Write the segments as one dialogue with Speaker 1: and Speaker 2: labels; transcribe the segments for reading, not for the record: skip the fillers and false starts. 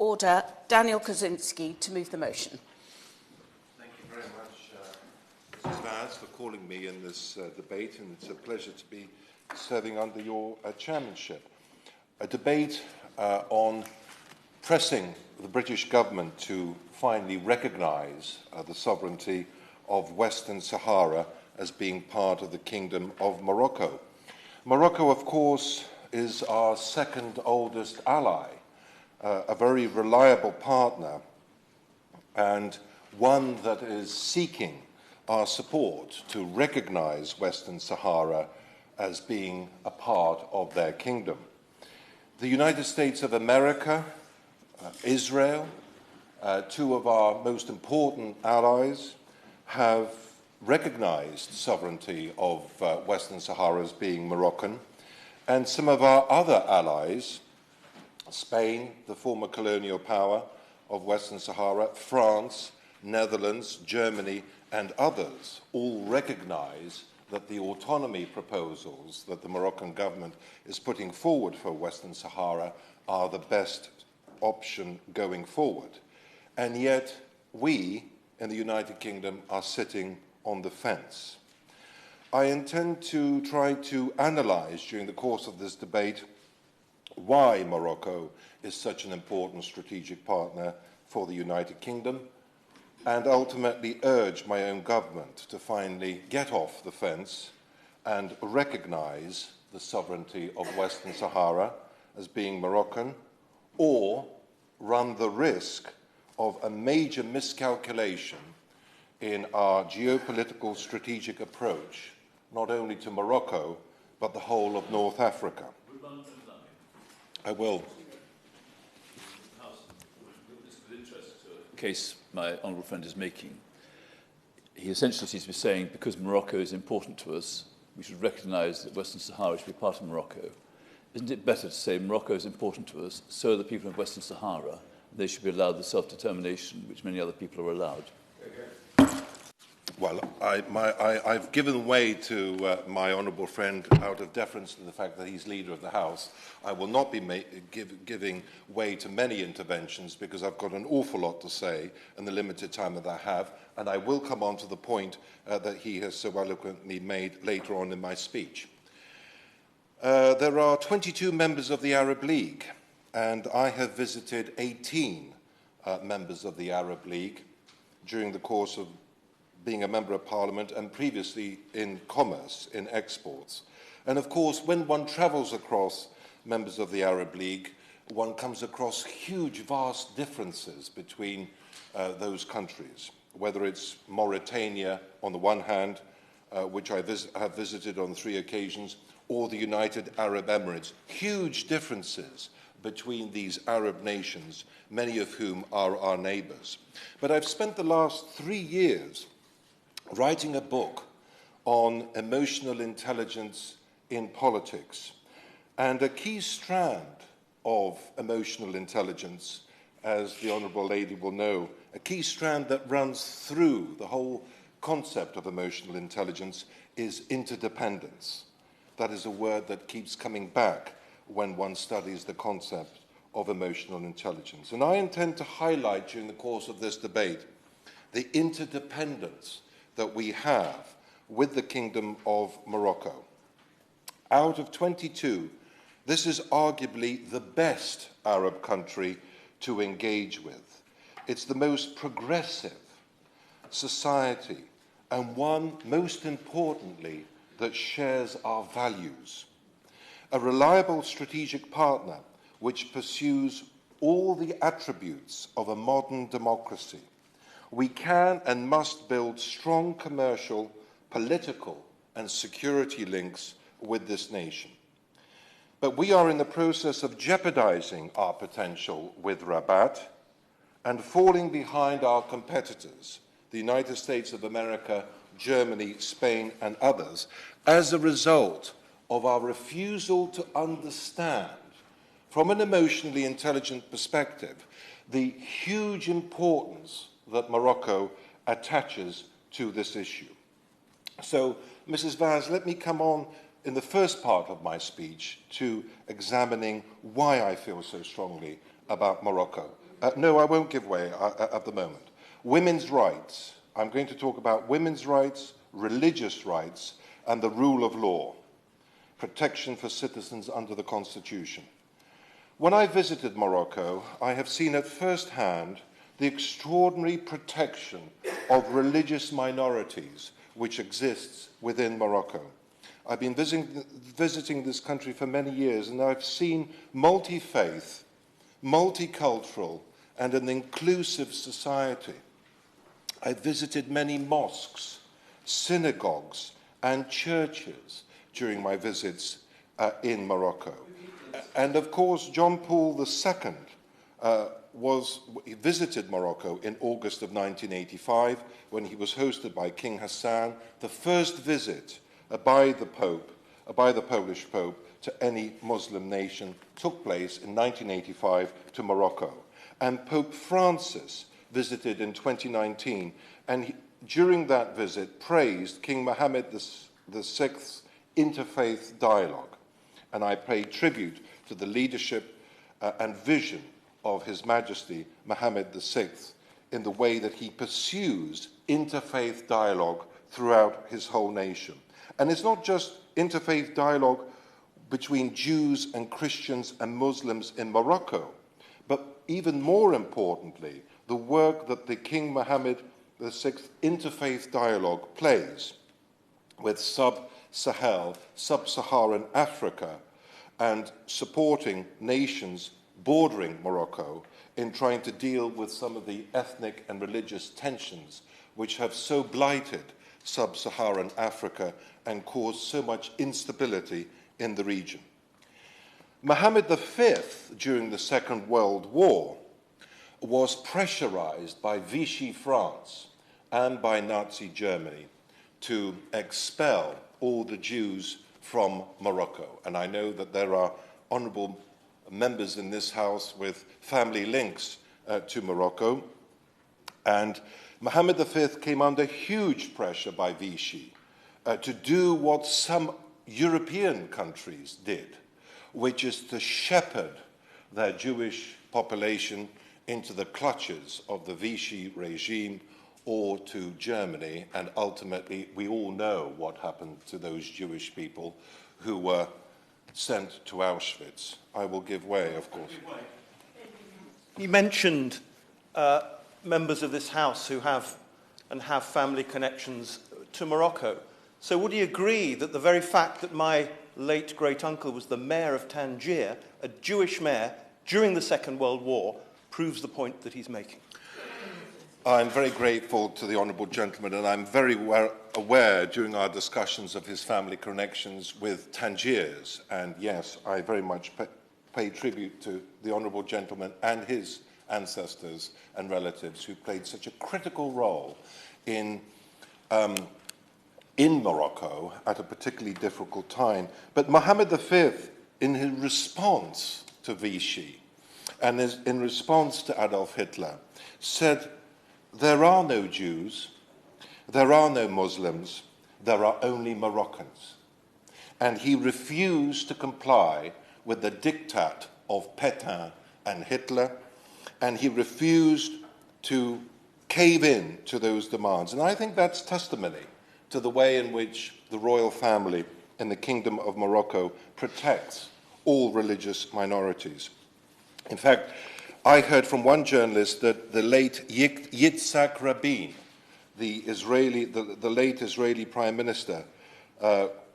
Speaker 1: order Daniel Kozinski to move the motion.
Speaker 2: Thank you very much, Mrs. Vaz, for calling me in this debate, and it's a pleasure to be serving under your chairmanship. A debate on pressing the British government to finally recognise the sovereignty of Western Sahara as being part of the Kingdom of Morocco. Morocco, of course, is our second oldest ally, a very reliable partner, and one that is seeking our support to recognise Western Sahara as being a part of their kingdom. The United States of America, Israel, two of our most important allies, have recognized sovereignty of Western Sahara as being Moroccan, and some of our other allies, Spain, the former colonial power of Western Sahara, France, Netherlands, Germany, and others, all recognize that the autonomy proposals that the Moroccan government is putting forward for Western Sahara are the best option going forward. And yet, we in the United Kingdom are sitting on the fence. I intend to try to analyze during the course of this debate why Morocco is such an important strategic partner for the United Kingdom, and ultimately urge my own government to finally get off the fence and recognise the sovereignty of Western Sahara as being Moroccan, or run the risk of a major miscalculation in our geopolitical strategic approach, not only to Morocco, but the whole of North Africa. I will.
Speaker 3: Case my honourable friend is making. He essentially seems to be saying, because Morocco is important to us, we should recognise that Western Sahara should be part of Morocco. Isn't it better to say Morocco is important to us, so are the people of Western Sahara, and they should be allowed the self-determination which many other people are allowed?
Speaker 2: Well, I've given way to my honourable friend out of deference to the fact that he's leader of the House. I will not be giving way to many interventions because I've got an awful lot to say in the limited time that I have, and I will come on to the point that he has so eloquently made later on in my speech. There are 22 members of the Arab League, and I have visited 18 members of the Arab League during the course of being a member of parliament and previously in commerce, in exports. And of course, when one travels across members of the Arab League, one comes across huge, vast differences between those countries, whether it's Mauritania on the one hand, which I have visited on 3 occasions, or the United Arab Emirates. Huge differences between these Arab nations, many of whom are our neighbours. But I've spent the last 3 years writing a book on emotional intelligence in politics. And a key strand of emotional intelligence, as the Honourable Lady will know, a key strand that runs through the whole concept of emotional intelligence is interdependence. That is a word that keeps coming back when one studies the concept of emotional intelligence. And I intend to highlight during the course of this debate the interdependence that we have with the Kingdom of Morocco. Out of 22, this is arguably the best Arab country to engage with. It's the most progressive society, and one, most importantly, that shares our values. A reliable strategic partner which pursues all the attributes of a modern democracy. We can and must build strong commercial, political, and security links with this nation. But we are in the process of jeopardizing our potential with Rabat and falling behind our competitors, the United States of America, Germany, Spain, and others, as a result of our refusal to understand, from an emotionally intelligent perspective, the huge importance that Morocco attaches to this issue. So, Mrs. Vaz, let me come on in the first part of my speech to examining why I feel so strongly about Morocco. No, I won't give way at the moment. Women's rights. I'm going to talk about women's rights, religious rights, and the rule of law. Protection for citizens under the Constitution. When I visited Morocco, I have seen at first hand the extraordinary protection of religious minorities which exists within Morocco. I've been visiting this country for many years, and I've seen multi-faith, multicultural, and an inclusive society. I visited many mosques, synagogues, and churches during my visits in Morocco. And of course, John Paul II he visited Morocco in August of 1985 when he was hosted by King Hassan, the first visit by the Polish Pope to any Muslim nation took place in 1985 to Morocco. And Pope Francis visited in 2019, and during that visit praised King Mohammed VI's interfaith dialogue. And I pay tribute to the leadership and vision of His Majesty Mohammed VI in the way that he pursues interfaith dialogue throughout his whole nation. And it's not just interfaith dialogue between Jews and Christians and Muslims in Morocco, but even more importantly, the work that the King Mohammed VI interfaith dialogue plays with sub-Saharan Africa and supporting nations bordering Morocco in trying to deal with some of the ethnic and religious tensions which have so blighted sub-Saharan Africa and caused so much instability in the region. Mohammed V, during the Second World War, was pressurized by Vichy France and by Nazi Germany to expel all the Jews from Morocco. And I know that there are honourable members in this House with family links to Morocco. And Mohammed V came under huge pressure by Vichy to do what some European countries did, which is to shepherd their Jewish population into the clutches of the Vichy regime or to Germany, and ultimately we all know what happened to those Jewish people who were sent to Auschwitz. I will give way, of course.
Speaker 4: You mentioned members of this House who have family connections to Morocco. So would you agree that the very fact that my late great-uncle was the mayor of Tangier, a Jewish mayor, during the Second World War, proves the point that he's making?
Speaker 2: I'm very grateful to the honourable gentleman, and I'm very aware during our discussions of his family connections with Tangiers. And yes, I very much pay tribute to the honourable gentleman and his ancestors and relatives who played such a critical role in Morocco at a particularly difficult time. But Mohammed V, in his response to Vichy and in response to Adolf Hitler, said, "There are no Jews, there are no Muslims, there are only Moroccans." And he refused to comply with the diktat of Pétain and Hitler, and he refused to cave in to those demands. And I think that's testimony to the way in which the royal family in the Kingdom of Morocco protects all religious minorities. In fact, I heard from one journalist that the late Yitzhak Rabin, the late Israeli Prime Minister,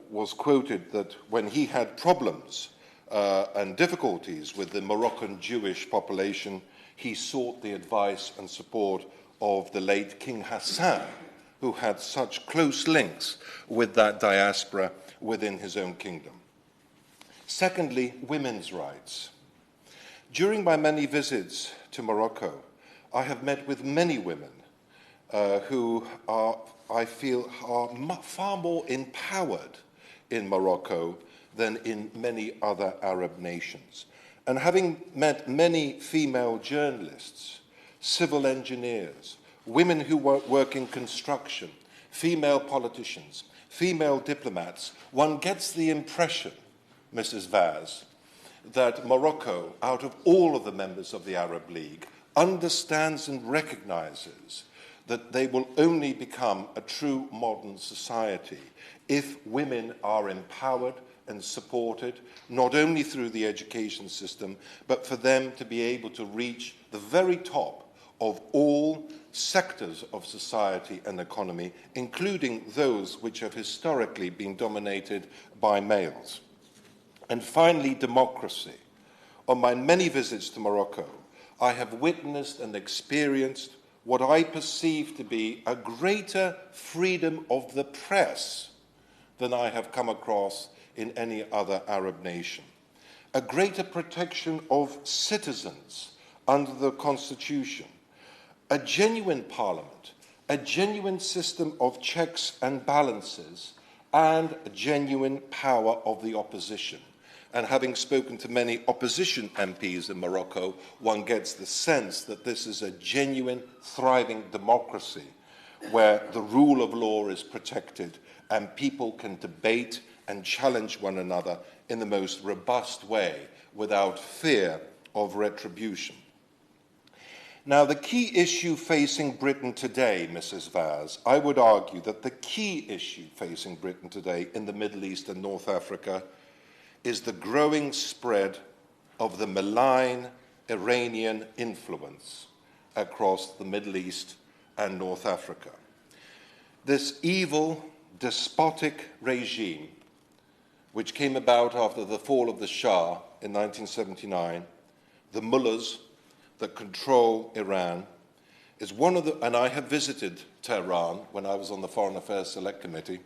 Speaker 2: was quoted that when he had problems and difficulties with the Moroccan Jewish population, he sought the advice and support of the late King Hassan, who had such close links with that diaspora within his own kingdom. Secondly, women's rights. During my many visits to Morocco, I have met with many women who I feel are far more empowered in Morocco than in many other Arab nations. And having met many female journalists, civil engineers, women who work in construction, female politicians, female diplomats, one gets the impression, Mrs. Vaz, that Morocco, out of all of the members of the Arab League, understands and recognizes that they will only become a true modern society if women are empowered and supported, not only through the education system, but for them to be able to reach the very top of all sectors of society and economy, including those which have historically been dominated by males. And finally, democracy. On my many visits to Morocco, I have witnessed and experienced what I perceive to be a greater freedom of the press than I have come across in any other Arab nation. A greater protection of citizens under the Constitution. A genuine parliament, a genuine system of checks and balances, and a genuine power of the opposition. And having spoken to many opposition MPs in Morocco, one gets the sense that this is a genuine, thriving democracy where the rule of law is protected and people can debate and challenge one another in the most robust way without fear of retribution. Now, the key issue facing Britain today, Mrs. Vaz, I would argue that the key issue facing Britain today in the Middle East and North Africa is the growing spread of the malign Iranian influence across the Middle East and North Africa. This evil, despotic regime, which came about after the fall of the Shah in 1979, the mullahs that control Iran, is one of the, and I have visited Tehran when I was on the Foreign Affairs Select Committee,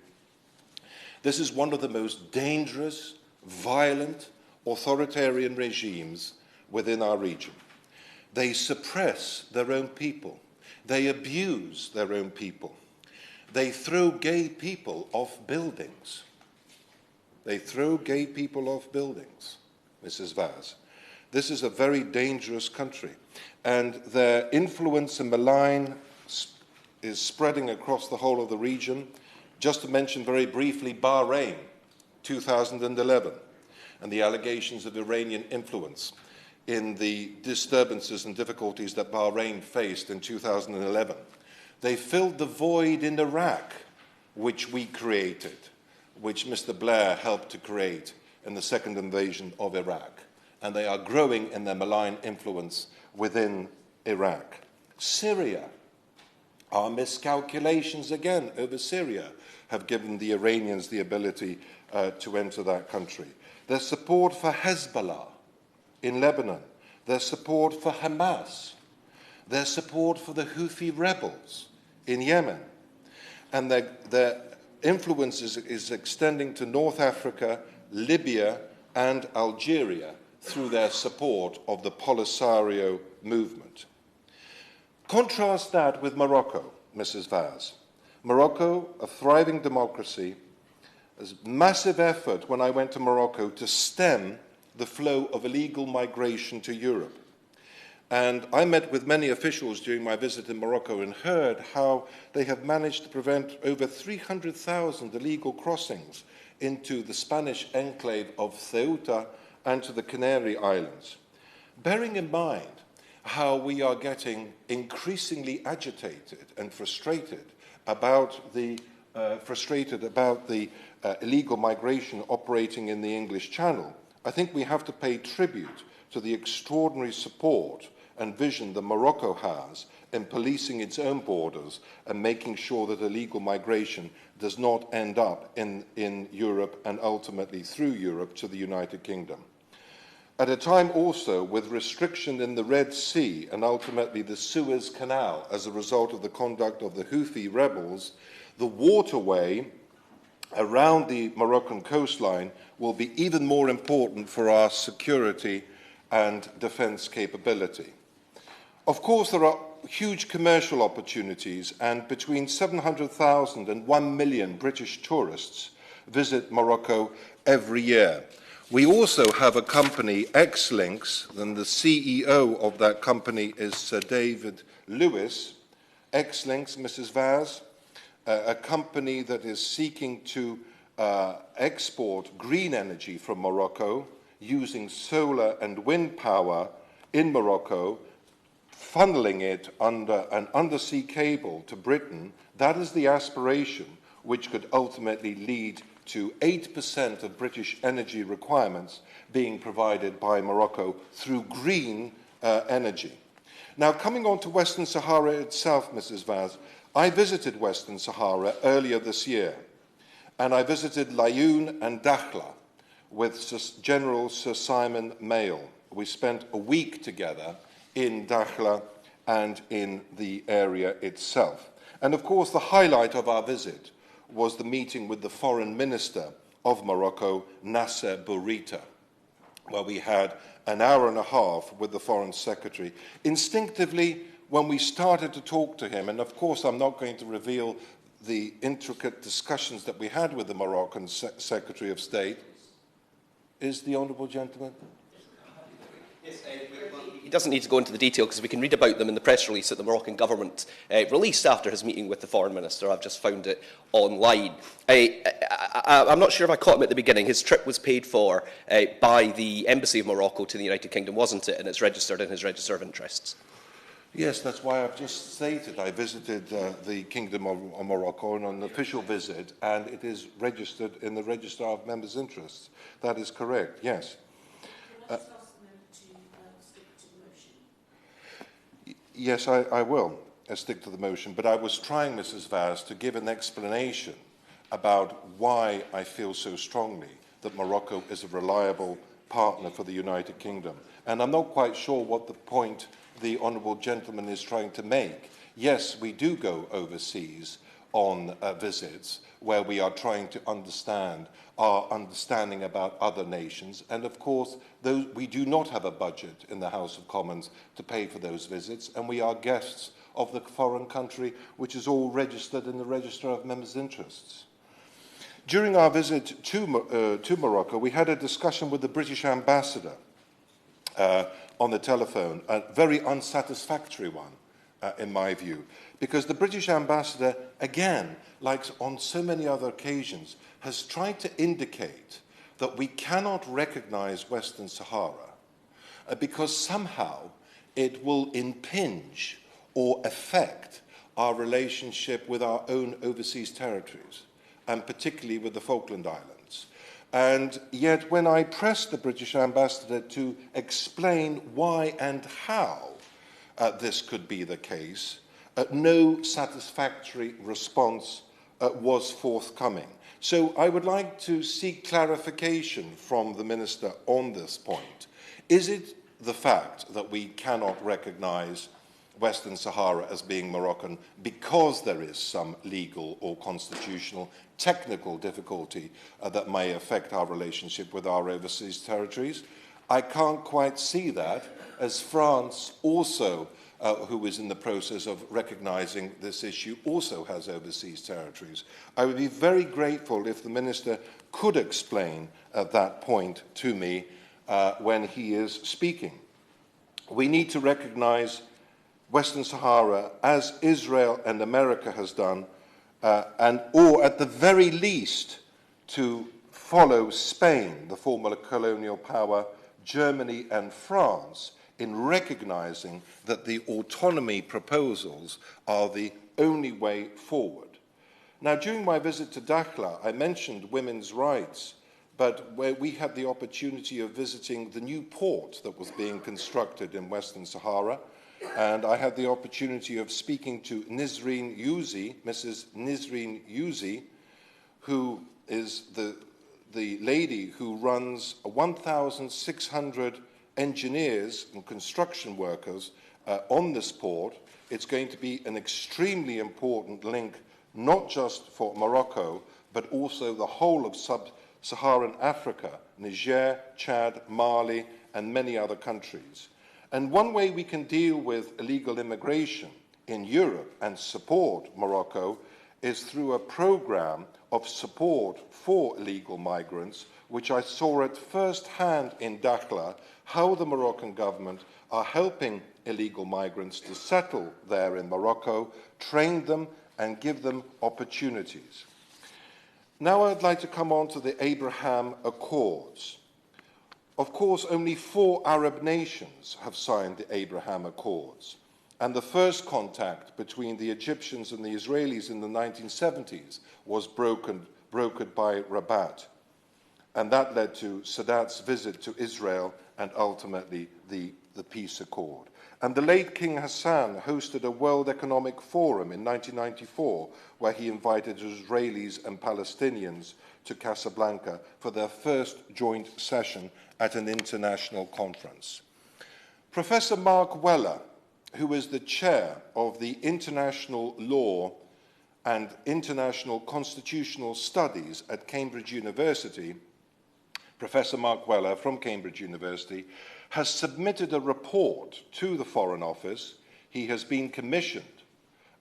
Speaker 2: this is one of the most dangerous, violent, authoritarian regimes within our region. They suppress their own people. They abuse their own people. They throw gay people off buildings. They throw gay people off buildings, Mrs. Vaz. This is a very dangerous country, and their influence and malign is spreading across the whole of the region. Just to mention very briefly Bahrain, 2011, and the allegations of Iranian influence in the disturbances and difficulties that Bahrain faced in 2011. They filled the void in Iraq, which we created, which Mr. Blair helped to create in the second invasion of Iraq. And they are growing in their malign influence within Iraq. Syria, our miscalculations again over Syria have given the Iranians the ability to enter that country. Their support for Hezbollah in Lebanon, their support for Hamas, their support for the Houthi rebels in Yemen, and their influence is extending to North Africa, Libya, and Algeria through their support of the Polisario movement. Contrast that with Morocco, Mrs. Vaz. Morocco, a thriving democracy, has massive effort when I went to Morocco to stem the flow of illegal migration to Europe. And I met with many officials during my visit in Morocco and heard how they have managed to prevent over 300,000 illegal crossings into the Spanish enclave of Ceuta and to the Canary Islands. Bearing in mind how we are getting increasingly agitated and frustrated about the illegal migration operating in the English Channel, I think we have to pay tribute to the extraordinary support and vision that Morocco has in policing its own borders and making sure that illegal migration does not end up in Europe and ultimately through Europe to the United Kingdom. At a time also with restriction in the Red Sea and ultimately the Suez Canal as a result of the conduct of the Houthi rebels, the waterway around the Moroccan coastline will be even more important for our security and defence capability. Of course, there are huge commercial opportunities, and between 700,000 and 1 million British tourists visit Morocco every year. We also have a company, X-Links, and the CEO of that company is Sir David Lewis. X-Links, Mrs. Vaz, a company that is seeking to export green energy from Morocco using solar and wind power in Morocco, funneling it under an undersea cable to Britain, that is the aspiration which could ultimately lead to 8% of British energy requirements being provided by Morocco through green energy. Now, coming on to Western Sahara itself, Mrs. Vaz, I visited Western Sahara earlier this year, and I visited Laayoune and Dakhla with General Sir Simon Mayle. We spent a week together in Dakhla and in the area itself. And of course, the highlight of our visit was the meeting with the Foreign Minister of Morocco, Nasser Bourita, where we had an hour and a half with the Foreign Secretary. Instinctively, when we started to talk to him, and of course I'm not going to reveal the intricate discussions that we had with the Moroccan Secretary of State. Is the Honourable Gentleman?
Speaker 5: Yes, he doesn't need to go into the detail because we can read about them in the press release that the Moroccan government released after his meeting with the Foreign Minister. I've just found it online. I'm not sure if I caught him at the beginning. His trip was paid for by the Embassy of Morocco to the United Kingdom, wasn't it? And it's registered in his register of interests.
Speaker 2: Yes, that's why I've just stated I visited the Kingdom of Morocco on an official visit, and it is registered in the Register of Members' Interests. That is correct, yes. Yes, I will stick to the motion, but I was trying, Mrs. Vaz, to give an explanation about why I feel so strongly that Morocco is a reliable partner for the United Kingdom. And I'm not quite sure what the point the Honourable Gentleman is trying to make. Yes, we do go overseas on visits where we are trying to understand our understanding about other nations, and of course we do not have a budget in the House of Commons to pay for those visits, and we are guests of the foreign country which is all registered in the Register of Members' Interests. During our visit to Morocco, we had a discussion with the British ambassador on the telephone, a very unsatisfactory one, in my view, because the British ambassador, again, like on so many other occasions, has tried to indicate that we cannot recognize Western Sahara because somehow it will impinge or affect our relationship with our own overseas territories, and particularly with the Falkland Islands. And yet, when I pressed the British ambassador to explain why and how this could be the case, no satisfactory response was forthcoming. So I would like to seek clarification from the Minister on this point. Is it the fact that we cannot recognise Western Sahara as being Moroccan because there is some legal or constitutional technical difficulty that may affect our relationship with our overseas territories? I can't quite see that, as France also, who is in the process of recognising this issue, also has overseas territories. I would be very grateful if the Minister could explain that point to me when he is speaking. We need to recognise Western Sahara, as Israel and America has done, or at the very least to follow Spain, the former colonial power, Germany and France, in recognising that the autonomy proposals are the only way forward. Now, during my visit to Dakhla, I mentioned women's rights, but where we had the opportunity of visiting the new port that was being constructed in Western Sahara, and I had the opportunity of speaking to Nisreen Yuzi, Mrs. Nisreen Yuzi, who is the lady who runs 1,600 engineers and construction workers on this port. It's going to be an extremely important link, not just for Morocco, but also the whole of sub-Saharan Africa, Niger, Chad, Mali, and many other countries. And one way we can deal with illegal immigration in Europe and support Morocco is through a program of support for illegal migrants, which I saw at first hand in Dakhla, how the Moroccan government are helping illegal migrants to settle there in Morocco, train them and give them opportunities. Now I'd like to come on to the Abraham Accords. Of course, only 4 Arab nations have signed the Abraham Accords. And the first contact between the Egyptians and the Israelis in the 1970s was brokered by Rabat. And that led to Sadat's visit to Israel and ultimately the peace accord. And the late King Hassan hosted a World Economic Forum in 1994 where he invited Israelis and Palestinians to Casablanca for their first joint session at an international conference. Professor Mark Weller, who is the chair of the International Law and International Constitutional Studies at Cambridge University, Professor Mark Weller from Cambridge University, has submitted a report to the Foreign Office. He has been commissioned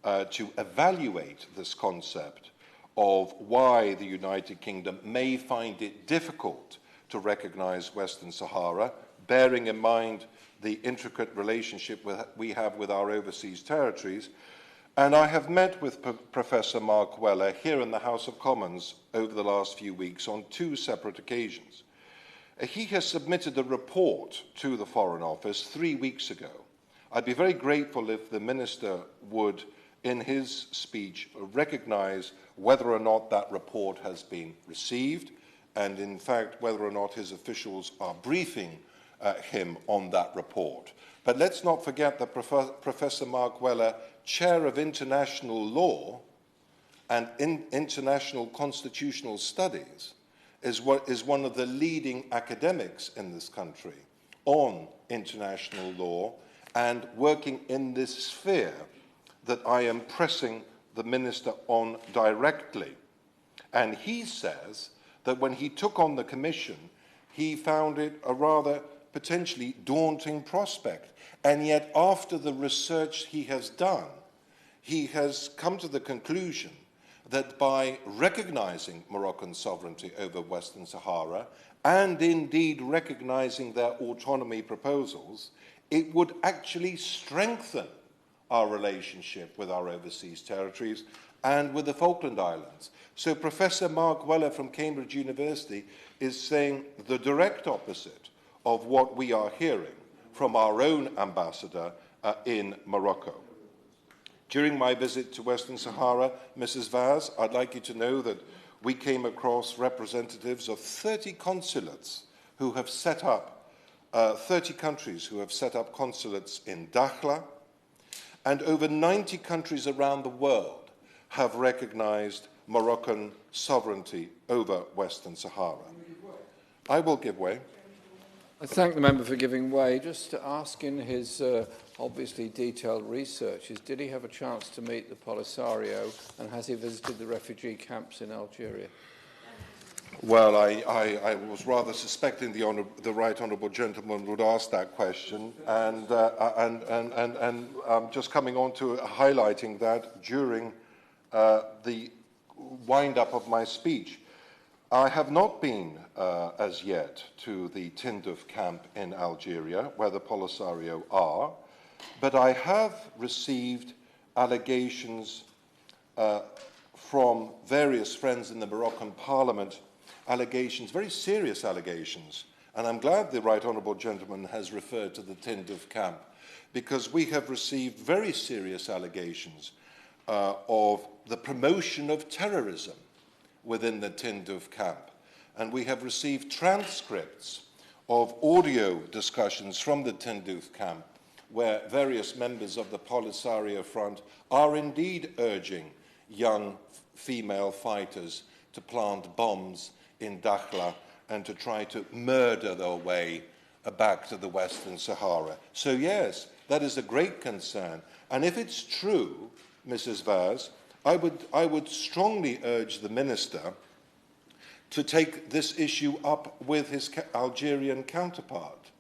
Speaker 2: to evaluate this concept of why the United Kingdom may find it difficult to recognize Western Sahara, bearing in mind the intricate relationship we have with our overseas territories. And I have met with Professor Mark Weller here in the House of Commons over the last few weeks on 2 separate occasions. He has submitted a report to the Foreign Office 3 weeks ago. I'd be very grateful if the Minister would, in his speech, recognise whether or not that report has been received, and in fact whether or not his officials are briefing him on that report. But let's not forget that Professor Mark Weller, Chair of International Law and International Constitutional Studies, is one of the leading academics in this country on international law and working in this sphere that I am pressing the Minister on directly. And he says that when he took on the commission, he found it a rather potentially daunting prospect. And yet, after the research he has done, he has come to the conclusion that by recognizing Moroccan sovereignty over Western Sahara, and indeed recognizing their autonomy proposals, it would actually strengthen our relationship with our overseas territories and with the Falkland Islands. So Professor Mark Weller from Cambridge University is saying the direct opposite of what we are hearing from our own ambassador in Morocco. During my visit to Western Sahara, Mrs. Vaz, I'd like you to know that we came across representatives of 30 consulates who have set up, 30 countries who have set up consulates in Dakhla, and over 90 countries around the world have recognized Moroccan sovereignty over Western Sahara. I will give way.
Speaker 6: I thank the member for giving way. Just to ask, in his obviously detailed researches, did he have a chance to meet the Polisario, and has he visited the refugee camps in Algeria?
Speaker 2: Well, I was rather suspecting the right honourable gentleman would ask that question, and I'm just coming on to highlighting that during the wind-up of my speech. I have not been as yet to the Tindouf camp in Algeria, where the Polisario are, but I have received allegations from various friends in the Moroccan Parliament, allegations, very serious allegations, and I'm glad the right honourable gentleman has referred to the Tindouf camp, because we have received very serious allegations of the promotion of terrorism within the Tindouf camp. And we have received transcripts of audio discussions from the Tindouf camp where various members of the Polisario Front are indeed urging young female fighters to plant bombs in Dakhla and to try to murder their way back to the Western Sahara. So yes, that is a great concern. And if it's true, Mrs. Vaz, I would strongly urge the Minister to take this issue up with his Algerian counterpart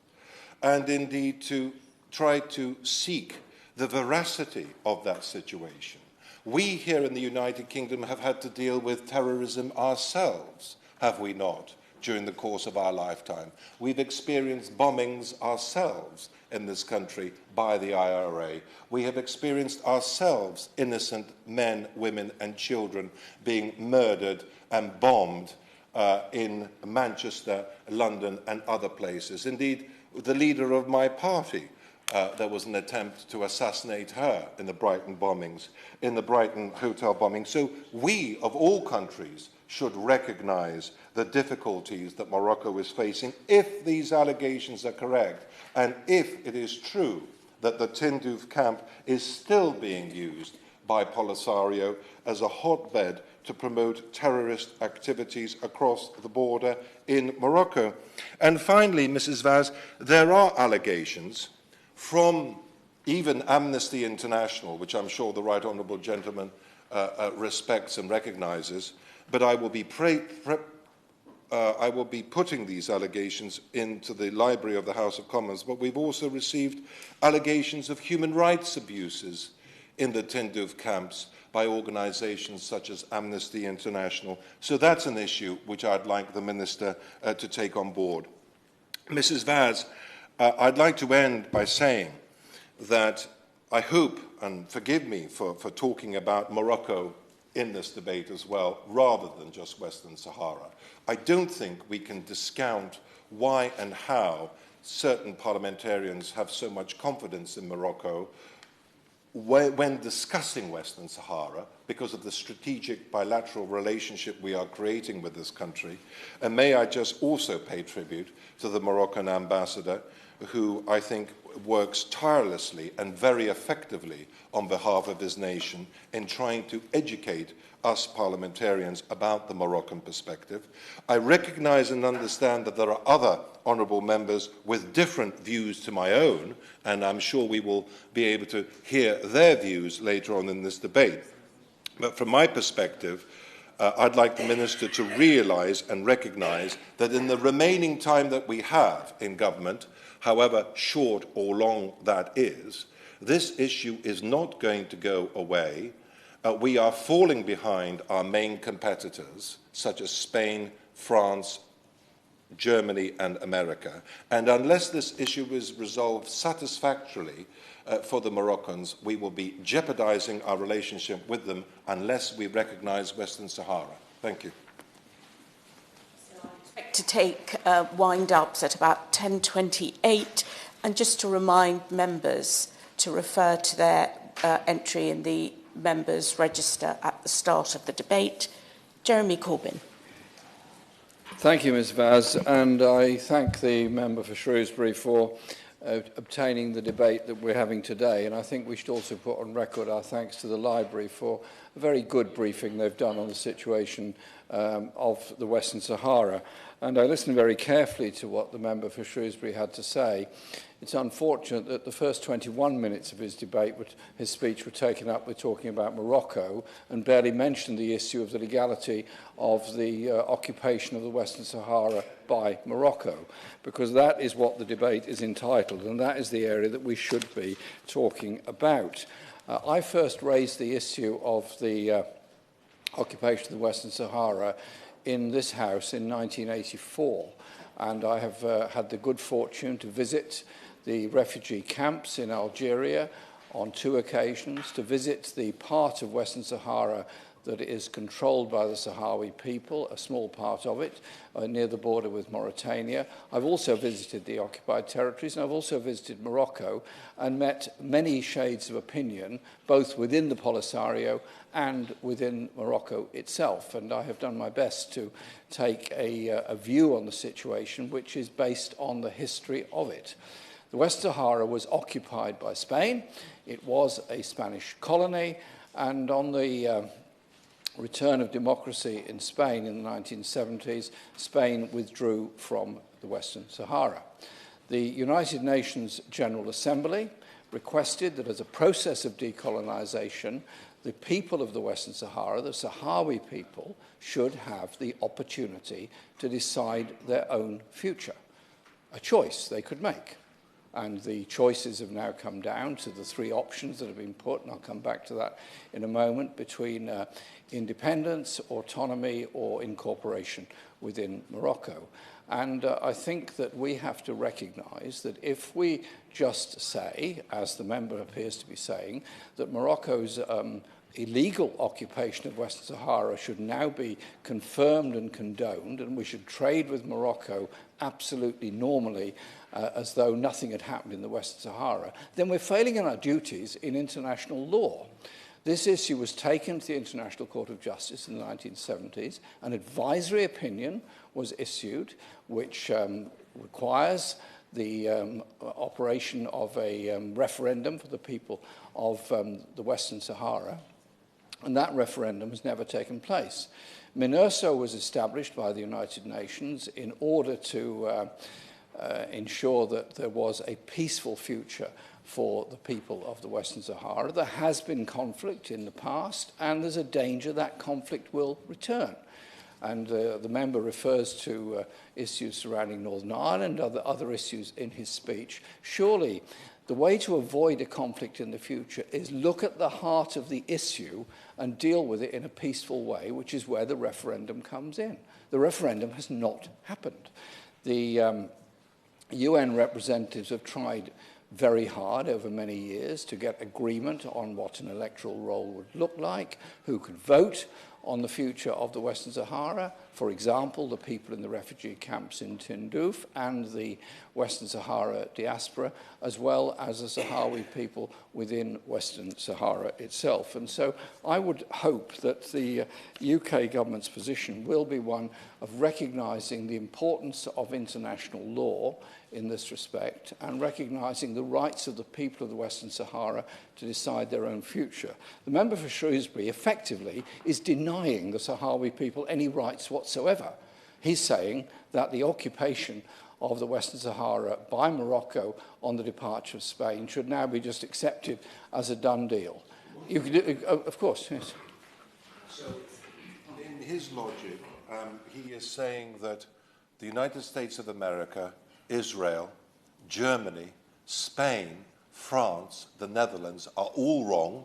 Speaker 2: and indeed to try to seek the veracity of that situation. We here in the United Kingdom have had to deal with terrorism ourselves, have we not, during the course of our lifetime? We've experienced bombings ourselves in this country by the IRA. We have experienced ourselves innocent men, women and children being murdered and bombed in Manchester, London and other places. Indeed, the leader of my party there was an attempt to assassinate her in the Brighton bombings, in the Brighton hotel bombing. So we, of all countries, should recognize the difficulties that Morocco is facing if these allegations are correct, and if it is true that the Tindouf camp is still being used by Polisario as a hotbed to promote terrorist activities across the border in Morocco. And finally, Mrs. Vaz, there are allegations from even Amnesty International, which I'm sure the Right Honourable Gentleman respects and recognises, but I will be putting these allegations into the library of the House of Commons, but we've also received allegations of human rights abuses in the Tindouf camps by organisations such as Amnesty International. So that's an issue which I'd like the Minister to take on board. Mrs. Vaz, I'd like to end by saying that I hope, and forgive me for talking about Morocco in this debate as well, rather than just Western Sahara. I don't think we can discount why and how certain parliamentarians have so much confidence in Morocco when discussing Western Sahara, because of the strategic bilateral relationship we are creating with this country. And may I just also pay tribute to the Moroccan ambassador, who I think works tirelessly and very effectively on behalf of his nation in trying to educate us parliamentarians about the Moroccan perspective. I recognise and understand that there are other honourable members with different views to my own, and I'm sure we will be able to hear their views later on in this debate. But from my perspective, I'd like the Minister to realise and recognise that in the remaining time that we have in government, however short or long that is, this issue is not going to go away. We are falling behind our main competitors, such as Spain, France, Germany and America. And unless this issue is resolved satisfactorily for the Moroccans, we will be jeopardising our relationship with them unless we recognise Western Sahara. Thank you.
Speaker 1: So I expect to take wind-ups at about 10:28. And just to remind members to refer to their entry in the members' register at the start of the debate. Jeremy Corbyn.
Speaker 6: Thank you, Ms Vaz, and I thank the member for Shrewsbury for obtaining the debate that we're having today. And I think we should also put on record our thanks to the library for a very good briefing they've done on the situation of the Western Sahara. And I listened very carefully to what the member for Shrewsbury had to say. It's unfortunate that the first 21 minutes of his debate, his speech, were taken up with talking about Morocco and barely mentioned the issue of the legality of the occupation of the Western Sahara by Morocco, because that is what the debate is entitled, and that is the area that we should be talking about. I first raised the issue of the occupation of the Western Sahara in this House in 1984, and I have had the good fortune to visit the refugee camps in Algeria on 2 occasions, to visit the part of Western Sahara that is controlled by the Sahrawi people, a small part of it, near the border with Mauritania. I've also visited the occupied territories, and I've also visited Morocco and met many shades of opinion, both within the Polisario and within Morocco itself. And I have done my best to take a view on the situation which is based on the history of it. The West Sahara was occupied by Spain. It was a Spanish colony, and on the return of democracy in Spain in the 1970s, Spain withdrew from the Western Sahara. The United Nations General Assembly requested that as a process of decolonisation, the people of the Western Sahara, the Sahrawi people, should have the opportunity to decide their own future, a choice they could make. And the choices have now come down to the 3 options that have been put, and I'll come back to that in a moment, between independence, autonomy, or incorporation within Morocco. And I think that we have to recognise that if we just say, as the member appears to be saying, that Morocco's illegal occupation of Western Sahara should now be confirmed and condoned, and we should trade with Morocco absolutely normally as though nothing had happened in the Western Sahara, then we're failing in our duties in international law. This issue was taken to the International Court of Justice in the 1970s. An advisory opinion was issued which requires the operation of a referendum for the people of the Western Sahara. And that referendum has never taken place. MINURSO was established by the United Nations in order to ensure that there was a peaceful future for the people of the Western Sahara. There has been conflict in the past, and there's a danger that conflict will return. And the member refers to issues surrounding Northern Ireland, other issues in his speech. Surely, the way to avoid a conflict in the future is look at the heart of the issue and deal with it in a peaceful way, which is where the referendum comes in. The referendum has not happened. The UN representatives have tried very hard over many years to get agreement on what an electoral roll would look like, who could vote on the future of the Western Sahara. For example, the people in the refugee camps in Tindouf and the Western Sahara diaspora, as well as the Sahrawi people within Western Sahara itself. And so I would hope that the UK government's position will be one of recognising the importance of international law in this respect and recognising the rights of the people of the Western Sahara to decide their own future. The member for Shrewsbury effectively is denying the Sahrawi people any rights whatsoever. He's saying that the occupation of the Western Sahara by Morocco on the departure of Spain should now be just accepted as a done deal. You could, of course, yes.
Speaker 2: So, in his logic, he is saying that the United States of America, Israel, Germany, Spain, France, the Netherlands are all wrong,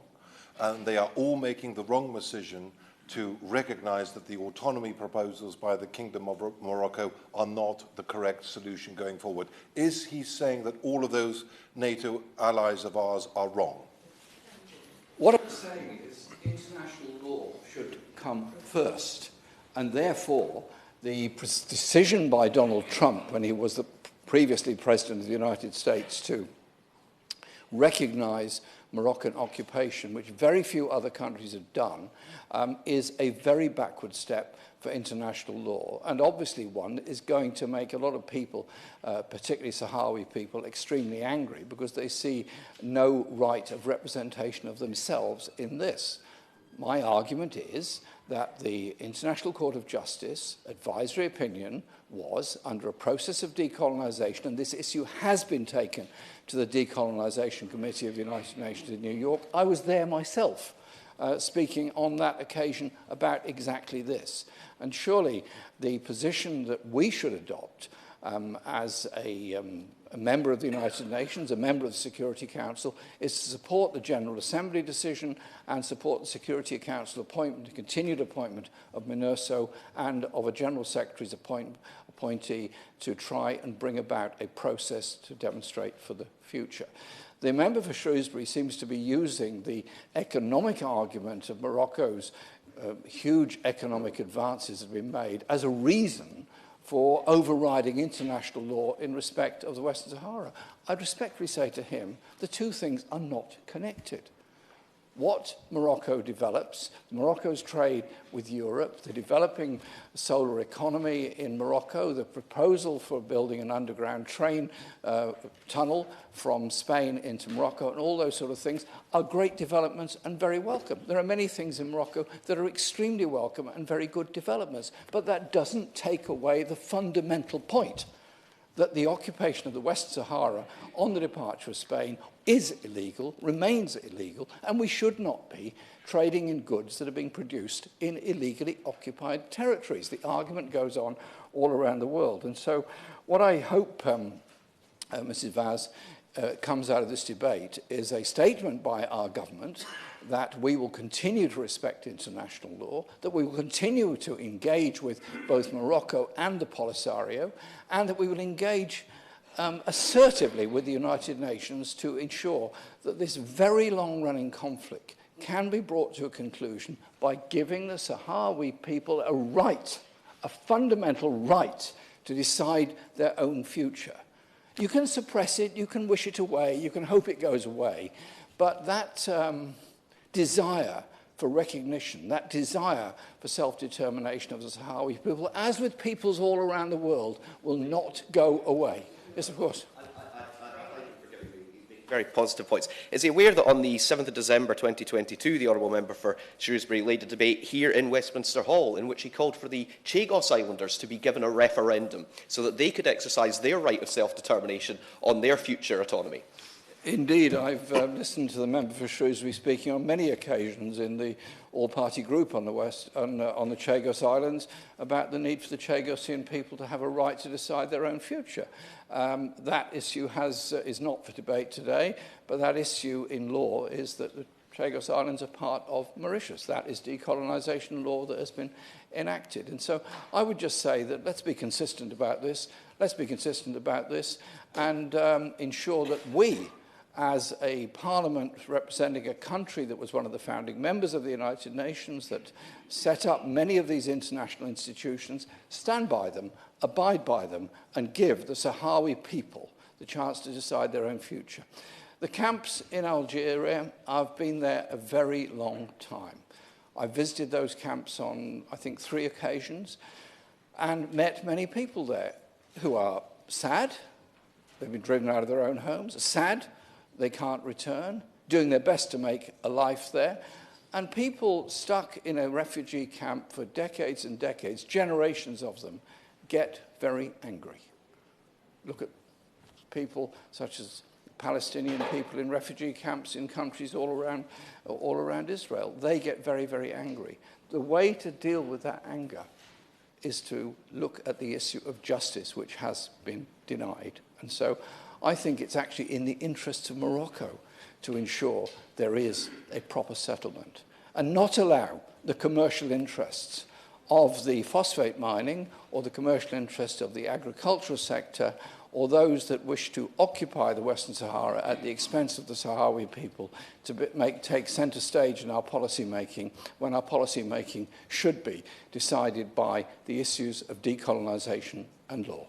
Speaker 2: and they are all making the wrong decision to recognize that the autonomy proposals by the Kingdom of Morocco are not the correct solution going forward. Is he saying that all of those NATO allies of ours are wrong?
Speaker 6: What I'm saying is international law should come first, and therefore the decision by Donald Trump when he was previously President of the United States to recognize Moroccan occupation, which very few other countries have done, is a very backward step for international law, and obviously one that is going to make a lot of people, particularly Sahrawi people, extremely angry because they see no right of representation of themselves in this. My argument is that the International Court of Justice advisory opinion was under a process of decolonisation, and this issue has been taken to the Decolonisation Committee of the United Nations in New York. I was there myself, speaking on that occasion about exactly this. And surely the position that we should adopt as a member of the United Nations, a member of the Security Council, is to support the General Assembly decision and support the Security Council appointment, the continued appointment of MINURSO and of a General Secretary's appointee to try and bring about a process to demonstrate for the future. The member for Shrewsbury seems to be using the economic argument of Morocco's huge economic advances that have been made as a reason for overriding international law in respect of the Western Sahara. I'd respectfully say to him, the two things are not connected. What Morocco develops, Morocco's trade with Europe, the developing solar economy in Morocco, the proposal for building an underground train tunnel from Spain into Morocco, and all those sort of things are great developments and very welcome. There are many things in Morocco that are extremely welcome and very good developments, but that doesn't take away the fundamental point that the occupation of the Western Sahara on the departure of Spain is illegal, remains illegal, and we should not be trading in goods that are being produced in illegally occupied territories. The argument goes on all around the world. And so what I hope, Mrs. Vaz, comes out of this debate is a statement by our government that we will continue to respect international law, that we will continue to engage with both Morocco and the Polisario, and that we will engage assertively with the United Nations to ensure that this very long-running conflict can be brought to a conclusion by giving the Sahrawi people a right, a fundamental right to decide their own future. You can suppress it, you can wish it away, you can hope it goes away, but that desire for recognition, that desire for self-determination of the Sahrawi people, as with peoples all around the world, will not go away. Yes, of course.
Speaker 5: Very positive points. Is he aware that on the 7th of December 2022, the Honourable Member for Shrewsbury led a debate here in Westminster Hall in which he called for the Chagos Islanders to be given a referendum so that they could exercise their right of self-determination on their future autonomy?
Speaker 6: Indeed, I've listened to the member for Shrewsbury speaking on many occasions in the all-party group on the Chagos Islands about the need for the Chagosian people to have a right to decide their own future. That issue is not for debate today, but that issue in law is that the Chagos Islands are part of Mauritius. That is decolonisation law that has been enacted. And so I would just say that let's be consistent about this. Let's be consistent about this and ensure that we, as a parliament representing a country that was one of the founding members of the United Nations, that set up many of these international institutions, stand by them, abide by them, and give the Sahrawi people the chance to decide their own future. The camps in Algeria, I've been there a very long time. I visited those camps on, I think, 3 occasions and met many people there who are sad. They've been driven out of their own homes, sad they can't return, doing their best to make a life there. And people stuck in a refugee camp for decades and decades, generations of them, get very angry. Look at people such as Palestinian people in refugee camps in countries all around Israel. They get very, very angry. The way to deal with that anger is to look at the issue of justice, which has been denied. And so I think it's actually in the interests of Morocco to ensure there is a proper settlement and not allow the commercial interests of the phosphate mining or the commercial interests of the agricultural sector or those that wish to occupy the Western Sahara at the expense of the Sahrawi people to take centre stage in our policy making when our policy making should be decided by the issues of decolonisation and law.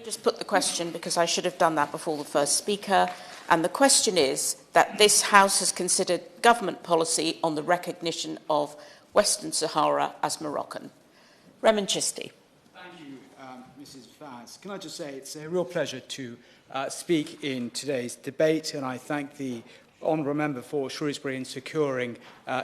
Speaker 1: Just put the question, because I should have done that before the first speaker, and the question is that this House has considered government policy on the recognition of Western Sahara as Moroccan. Remen Chisti.
Speaker 7: Thank you, Mrs. Vance. Can I just say it's a real pleasure to speak in today's debate, and I thank the honourable member for Shrewsbury in securing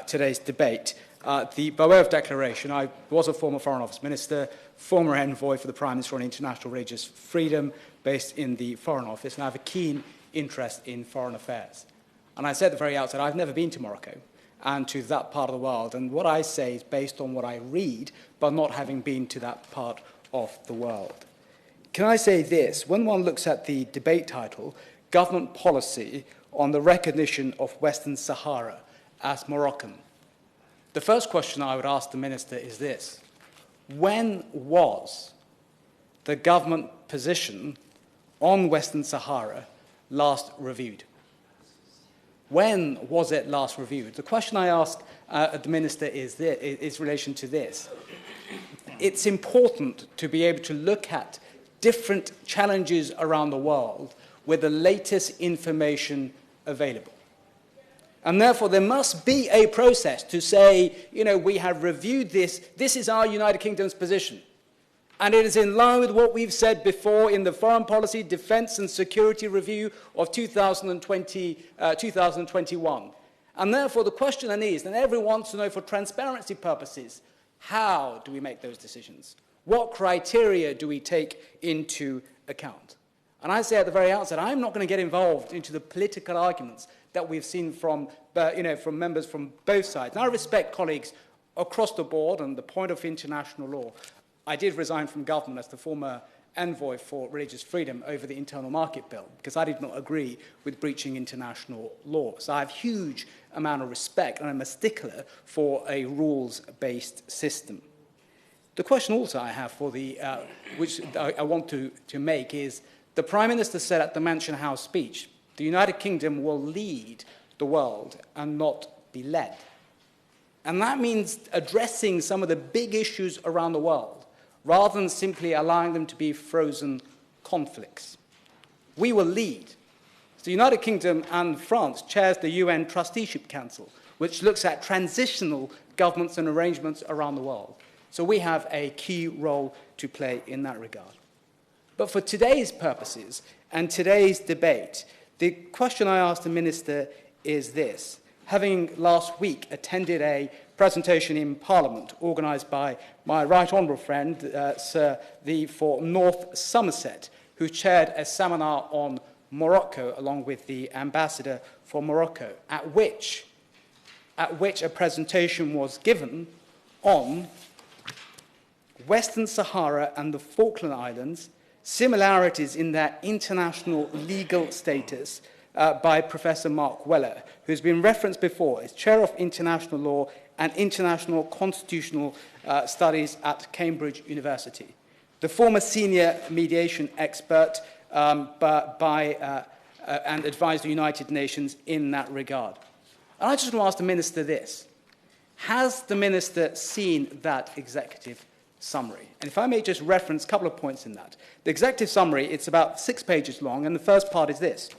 Speaker 7: today's debate. By way of declaration, I was a former Foreign Office Minister, former envoy for the Prime Minister on International Religious Freedom, based in the Foreign Office, and I have a keen interest in foreign affairs. And I said at the very outset, I've never been to Morocco and to that part of the world, and what I say is based on what I read, but not having been to that part of the world. Can I say this? When one looks at the debate title, Government Policy on the Recognition of Western Sahara as Moroccan, the first question I would ask the Minister is this: when was the government position on Western Sahara last reviewed? When was it last reviewed? The question I ask the Minister is in relation to this. It's important to be able to look at different challenges around the world with the latest information available. And therefore, there must be a process to say, we have reviewed this. This is our United Kingdom's position. And it is in line with what we've said before in the Foreign Policy, Defence and Security Review of 2021. And therefore, the question then is, and everyone wants to know for transparency purposes, how do we make those decisions? What criteria do we take into account? And I say at the very outset, I'm not going to get involved into the political arguments that we've seen from members from both sides. And I respect colleagues across the board and the point of international law. I did resign from government as the former envoy for religious freedom over the internal market bill, because I did not agree with breaching international law. So I have huge amount of respect, and I'm a stickler for a rules-based system. The question also I have for which I want to make is, the Prime Minister said at the Mansion House speech, the United Kingdom will lead the world and not be led. And that means addressing some of the big issues around the world, rather than simply allowing them to be frozen conflicts. We will lead. The United Kingdom and France chairs the UN Trusteeship Council, which looks at transitional governments and arrangements around the world. So we have a key role to play in that regard. But for today's purposes and today's debate, the question I asked the Minister is this. Having last week attended a presentation in Parliament organised by my right honourable friend, Sir for North Somerset, who chaired a seminar on Morocco along with the ambassador for Morocco, at which a presentation was given on Western Sahara and the Falkland Islands, similarities in their international legal status, by Professor Mark Weller, who's been referenced before as Chair of International Law and International Constitutional Studies at Cambridge University, the former senior mediation expert and advised the United Nations in that regard. And I just want to ask the Minister this. Has the Minister seen that executive summary? And if I may just reference a couple of points in that. The executive summary, it's about 6 pages long, and the first part is this.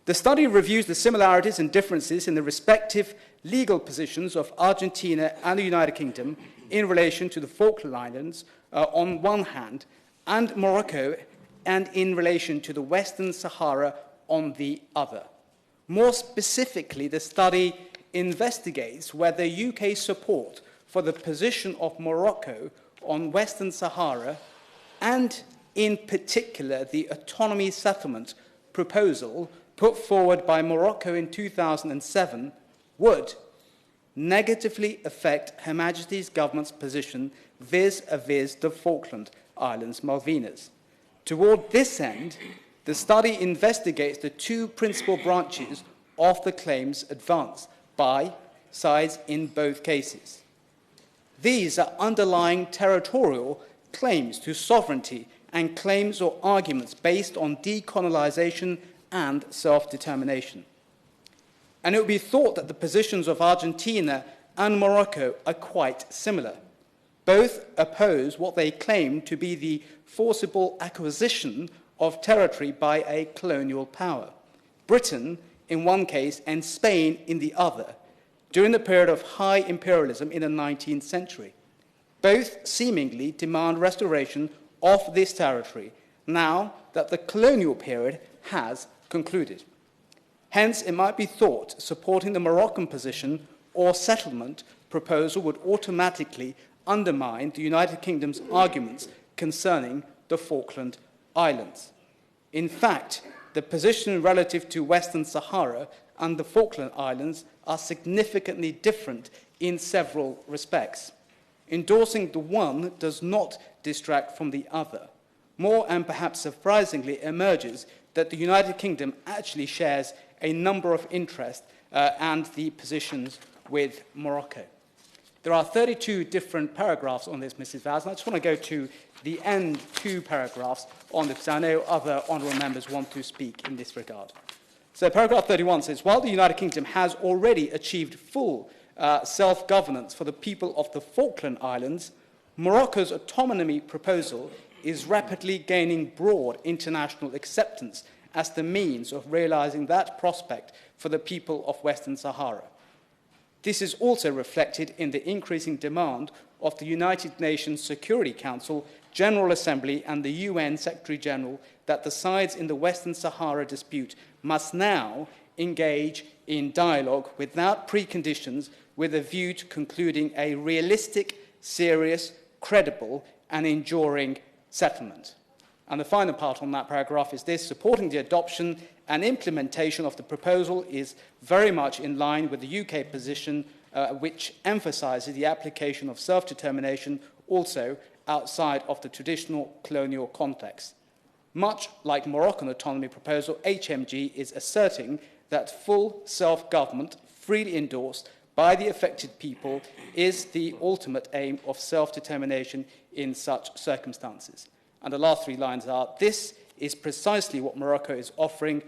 Speaker 7: The study reviews the similarities and differences in the respective legal positions of Argentina and the United Kingdom in relation to the Falkland Islands on one hand, and Morocco, and in relation to the Western Sahara on the other. More specifically, the study investigates whether UK support for the position of Morocco on Western Sahara, and in particular the autonomy settlement proposal put forward by Morocco in 2007, would negatively affect Her Majesty's government's position vis-à-vis the Falkland Islands, Malvinas. Toward this end, the study investigates the two principal branches of the claims advanced by sides in both cases. These are underlying territorial claims to sovereignty and claims or arguments based on decolonization and self-determination. And it would be thought that the positions of Argentina and Morocco are quite similar. Both oppose what they claim to be the forcible acquisition of territory by a colonial power, Britain in one case and Spain in the other, during the period of high imperialism in the 19th century. Both seemingly demand restoration of this territory, now that the colonial period has concluded. Hence, it might be thought supporting the Moroccan position or settlement proposal would automatically undermine the United Kingdom's arguments concerning the Falkland Islands. In fact, the position relative to Western Sahara and the Falkland Islands are significantly different in several respects. Endorsing the one does not distract from the other. More and perhaps surprisingly emerges that the United Kingdom actually shares a number of interests and the positions with Morocco. There are 32 different paragraphs on this, Mrs. Vaz, and I just want to go to the end 2 paragraphs on this, because I know other honourable members want to speak in this regard. So paragraph 31 says, while the United Kingdom has already achieved full self-governance for the people of the Falkland Islands, Morocco's autonomy proposal is rapidly gaining broad international acceptance as the means of realising that prospect for the people of Western Sahara. This is also reflected in the increasing demand of the United Nations Security Council, General Assembly and the UN Secretary-General that the sides in the Western Sahara dispute must now engage in dialogue without preconditions with a view to concluding a realistic, serious, credible and enduring settlement. And the final part on that paragraph is this: supporting the adoption and implementation of the proposal is very much in line with the UK position, which emphasises the application of self-determination also outside of the traditional colonial context. Much like Moroccan autonomy proposal, HMG is asserting that full self-government, freely endorsed by the affected people, is the ultimate aim of self-determination in such circumstances. And the last 3 lines are, this is precisely what Morocco is offering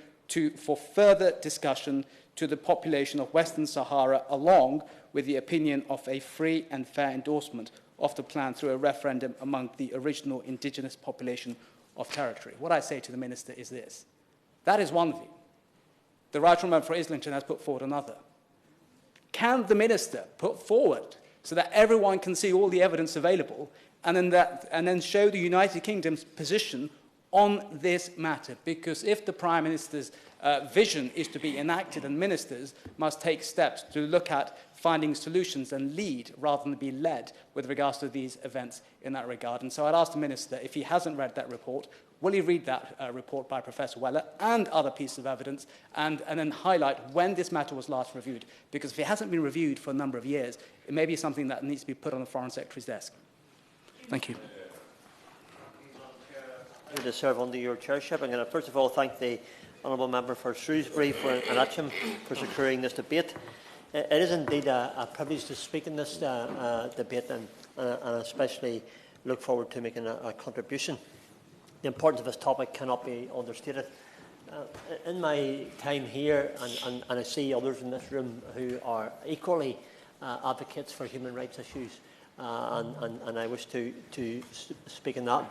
Speaker 7: for further discussion to the population of Western Sahara, along with the opinion of a free and fair endorsement of the plan through a referendum among the original indigenous population of territory. What I say to the Minister is this. That is one view. The Right Honourable for Islington has put forward another. Can the Minister put forward, so that everyone can see all the evidence available, and then show the United Kingdom's position on this matter? Because if the Prime Minister's vision is to be enacted, and ministers must take steps to look at finding solutions and lead rather than be led with regards to these events in that regard. And so I'd ask the Minister, if he hasn't read that report, will he read that report by Professor Weller and other pieces of evidence, and then highlight when this matter was last reviewed? Because if it hasn't been reviewed for a number of years, it may be something that needs to be put on the Foreign Secretary's desk. Thank you.
Speaker 8: To serve under your chairship. I'm going to first of all thank the Honourable Member for Shrewsbury and Atcham for securing this debate. It is indeed a privilege to speak in this debate, and especially look forward to making a contribution. The importance of this topic cannot be understated. In my time here, and I see others in this room who are equally advocates for human rights issues, and I wish to speak in that.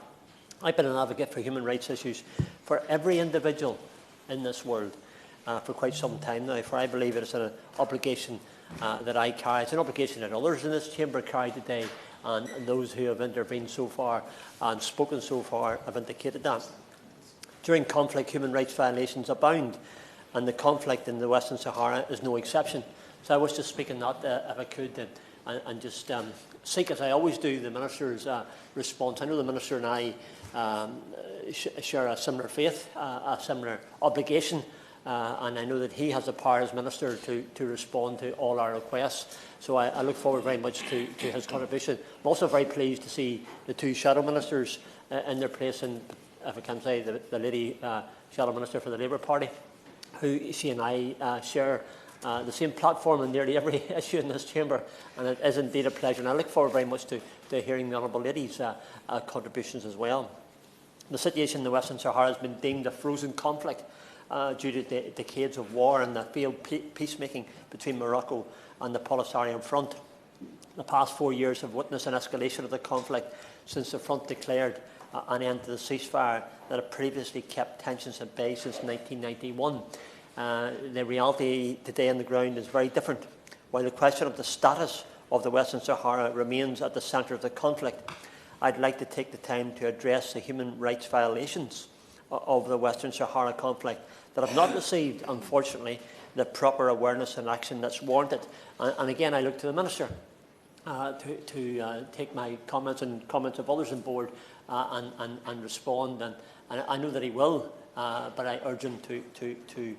Speaker 8: I've been an advocate for human rights issues for every individual in this world for quite some time now, for I believe it is an obligation that I carry. It's an obligation that others in this chamber carry today, and those who have intervened so far and spoken so far have indicated that. During conflict, human rights violations abound, and the conflict in the Western Sahara is no exception. So I wish to speak on that, if I could, and just seek, as I always do, the Minister's response. I know the Minister and I share a similar faith, a similar obligation, and I know that he has the power as Minister to respond to all our requests. So I look forward very much to his contribution. I'm also very pleased to see the 2 Shadow Ministers in their place, and if I can say, the lady Shadow Minister for the Labour Party, who she and I share the same platform on nearly every issue in this chamber, and it is indeed a pleasure, and I look forward very much to hearing the Honourable Lady's contributions as well. The situation in the Western Sahara has been deemed a frozen conflict due to the decades of war and the failed peacemaking between Morocco and the Polisario Front. The past 4 years have witnessed an escalation of the conflict since the front declared an end to the ceasefire that had previously kept tensions at bay since 1991. The reality today on the ground is very different. While the question of the status of the Western Sahara remains at the centre of the conflict, I'd like to take the time to address the human rights violations of the Western Sahara conflict that have not received, unfortunately, the proper awareness and action that's warranted. And again, I look to the Minister to take my comments and comments of others on board and respond. And I know that he will, but I urge him to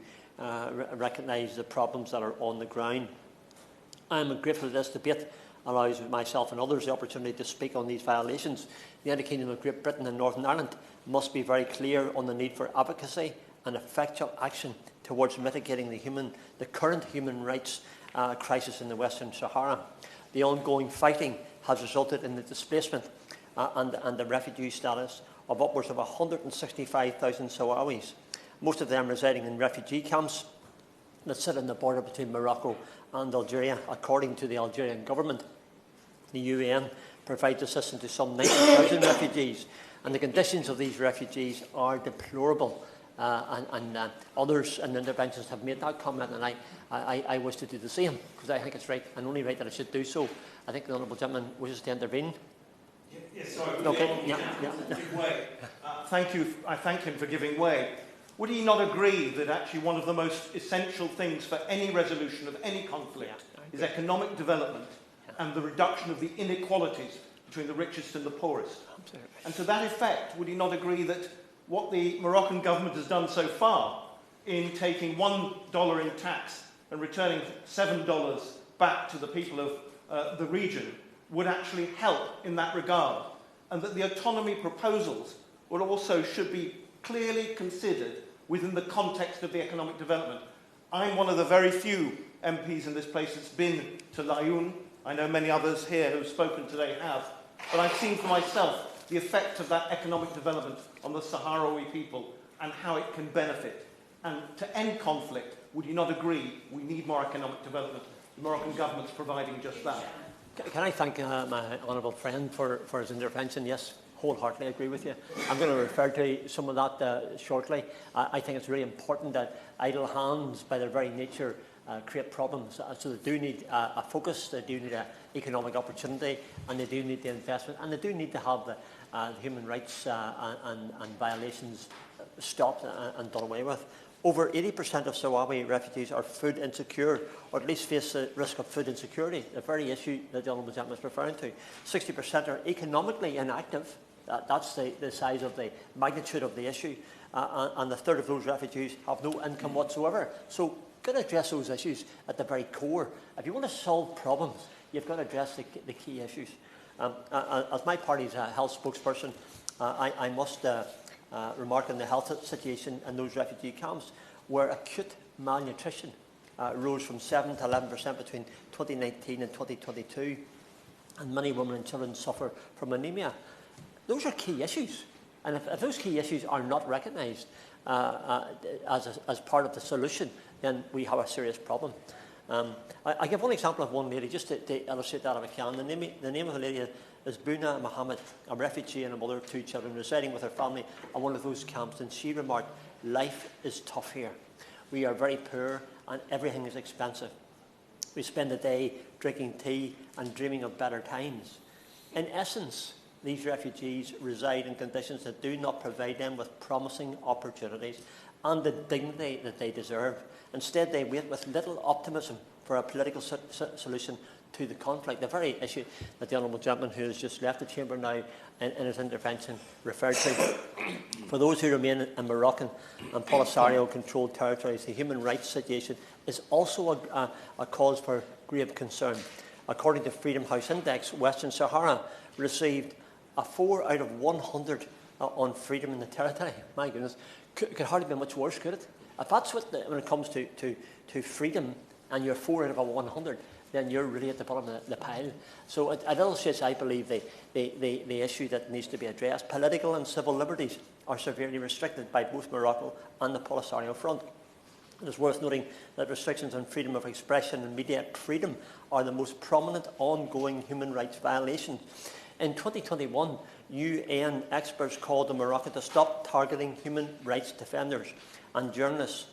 Speaker 8: recognise the problems that are on the ground. I am grateful that this debate allows myself and others the opportunity to speak on these violations. The United Kingdom of Great Britain and Northern Ireland must be very clear on the need for advocacy and effectual action towards mitigating the current human rights crisis in the Western Sahara. The ongoing fighting has resulted in the displacement and the refugee status of upwards of 165,000 Sahrawis, most of them residing in refugee camps that sit on the border between Morocco and Algeria. According to the Algerian government, the UN provides assistance to some 90,000 refugees, and the conditions of these refugees are deplorable. And others in interventions have made that comment, and I wish to do the same, because I think it's right and only right that I should do so. I think the Honourable Gentleman wishes to intervene.
Speaker 4: Yes, sorry.
Speaker 8: Okay. Yeah.
Speaker 4: Give way. Thank you. I thank him for giving way. Would he not agree that actually one of the most essential things for any resolution of any conflict is economic development and the reduction of the inequalities between the richest and the poorest?
Speaker 8: Absolutely.
Speaker 4: And to that effect, would he not agree that what the Moroccan government has done so far in taking $1 in tax and returning $7 back to the people of the region would actually help in that regard? and that the autonomy proposals will also should be clearly considered within the context of the economic development. I'm one of the very few MPs in this place that's been to Laayoune. I know many others here who have spoken today have, but I've seen for myself the effect of that economic development on the Sahrawi people and how it can benefit. And to end conflict, would you not agree we need more economic development? The Moroccan government's providing just that.
Speaker 8: Can I thank my honourable friend for his intervention? Yes, wholeheartedly agree with you. I'm going to refer to some of that shortly. I think it's really important that idle hands, by their very nature, create problems. So they do need a focus, they do need an economic opportunity, and they do need the investment, and they do need to have the human rights and violations stopped and done away with. Over 80% of Sahrawi refugees are food insecure, or at least face the risk of food insecurity, the very issue that the Honourable Gentleman is referring to. 60% are economically inactive. That's the size of the magnitude of the issue. And a third of those refugees have no income whatsoever. So, got to address those issues at the very core. If you want to solve problems, you've got to address the key issues. As my party's health spokesperson, I must remark on the health situation in those refugee camps, where acute malnutrition rose from 7 to 11% between 2019 and 2022, and many women and children suffer from anemia. Those are key issues, and if those key issues are not recognised as part of the solution, then we have a serious problem. I give one example of one lady, just to illustrate that if I can. The name of the lady is Buna Mohammed, a refugee and a mother of 2 children, residing with her family at one of those camps, and she remarked, "Life is tough here. We are very poor and everything is expensive. We spend the day drinking tea and dreaming of better times." In essence, these refugees reside in conditions that do not provide them with promising opportunities and the dignity that they deserve. Instead, they wait with little optimism for a political solution to the conflict, the very issue that the Honourable Gentleman, who has just left the Chamber now in his intervention, referred to. For those who remain in Moroccan and Polisario-controlled territories, the human rights situation is also a cause for grave concern. According to Freedom House Index, Western Sahara received a 4 out of 100 on freedom in the territory. My goodness, could hardly be much worse, could it? If that's what when it comes to freedom, and you're 4 out of 100, then you're really at the bottom of the pile. So it illustrates, I believe, the issue that needs to be addressed. Political and civil liberties are severely restricted by both Morocco and the Polisario Front. It is worth noting that restrictions on freedom of expression and media freedom are the most prominent ongoing human rights violations. In 2021, UN experts called on Morocco to stop targeting human rights defenders and journalists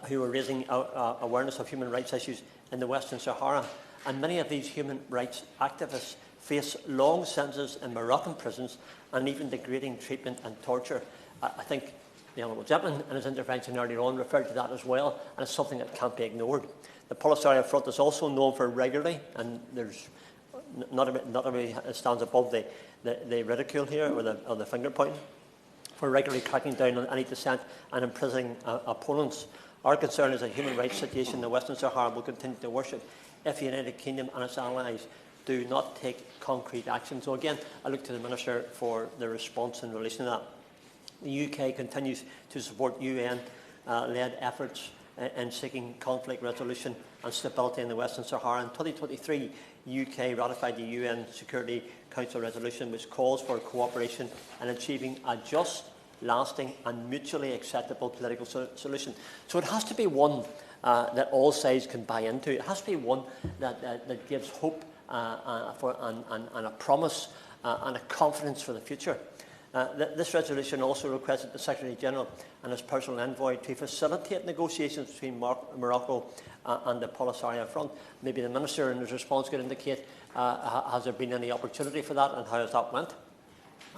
Speaker 8: who are raising awareness of human rights issues in the Western Sahara. And many of these human rights activists face long sentences in Moroccan prisons and even degrading treatment and torture. I think the Honourable Gentleman in his intervention earlier on referred to that as well, and it's something that can't be ignored. The Polisario Front is also known for regularly, and there's not everybody stands above the ridicule here or the finger pointing, for regularly cracking down on any dissent and imprisoning opponents. Our concern is that human rights situation in the Western Sahara will continue to worsen if the United Kingdom and its allies do not take concrete action. So again, I look to the Minister for the response in relation to that. The UK continues to support UN-led efforts in seeking conflict resolution and stability in the Western Sahara. In 2023, the UK ratified the UN Security Council resolution which calls for cooperation in achieving a just, lasting and mutually acceptable political solution. So it has to be one that all sides can buy into. It has to be one that gives hope and a promise and a confidence for the future. This resolution also requested the Secretary-General and his personal envoy to facilitate negotiations between Morocco and the Polisario Front. Maybe the Minister in his response could indicate, has there been any opportunity for that and how has that went?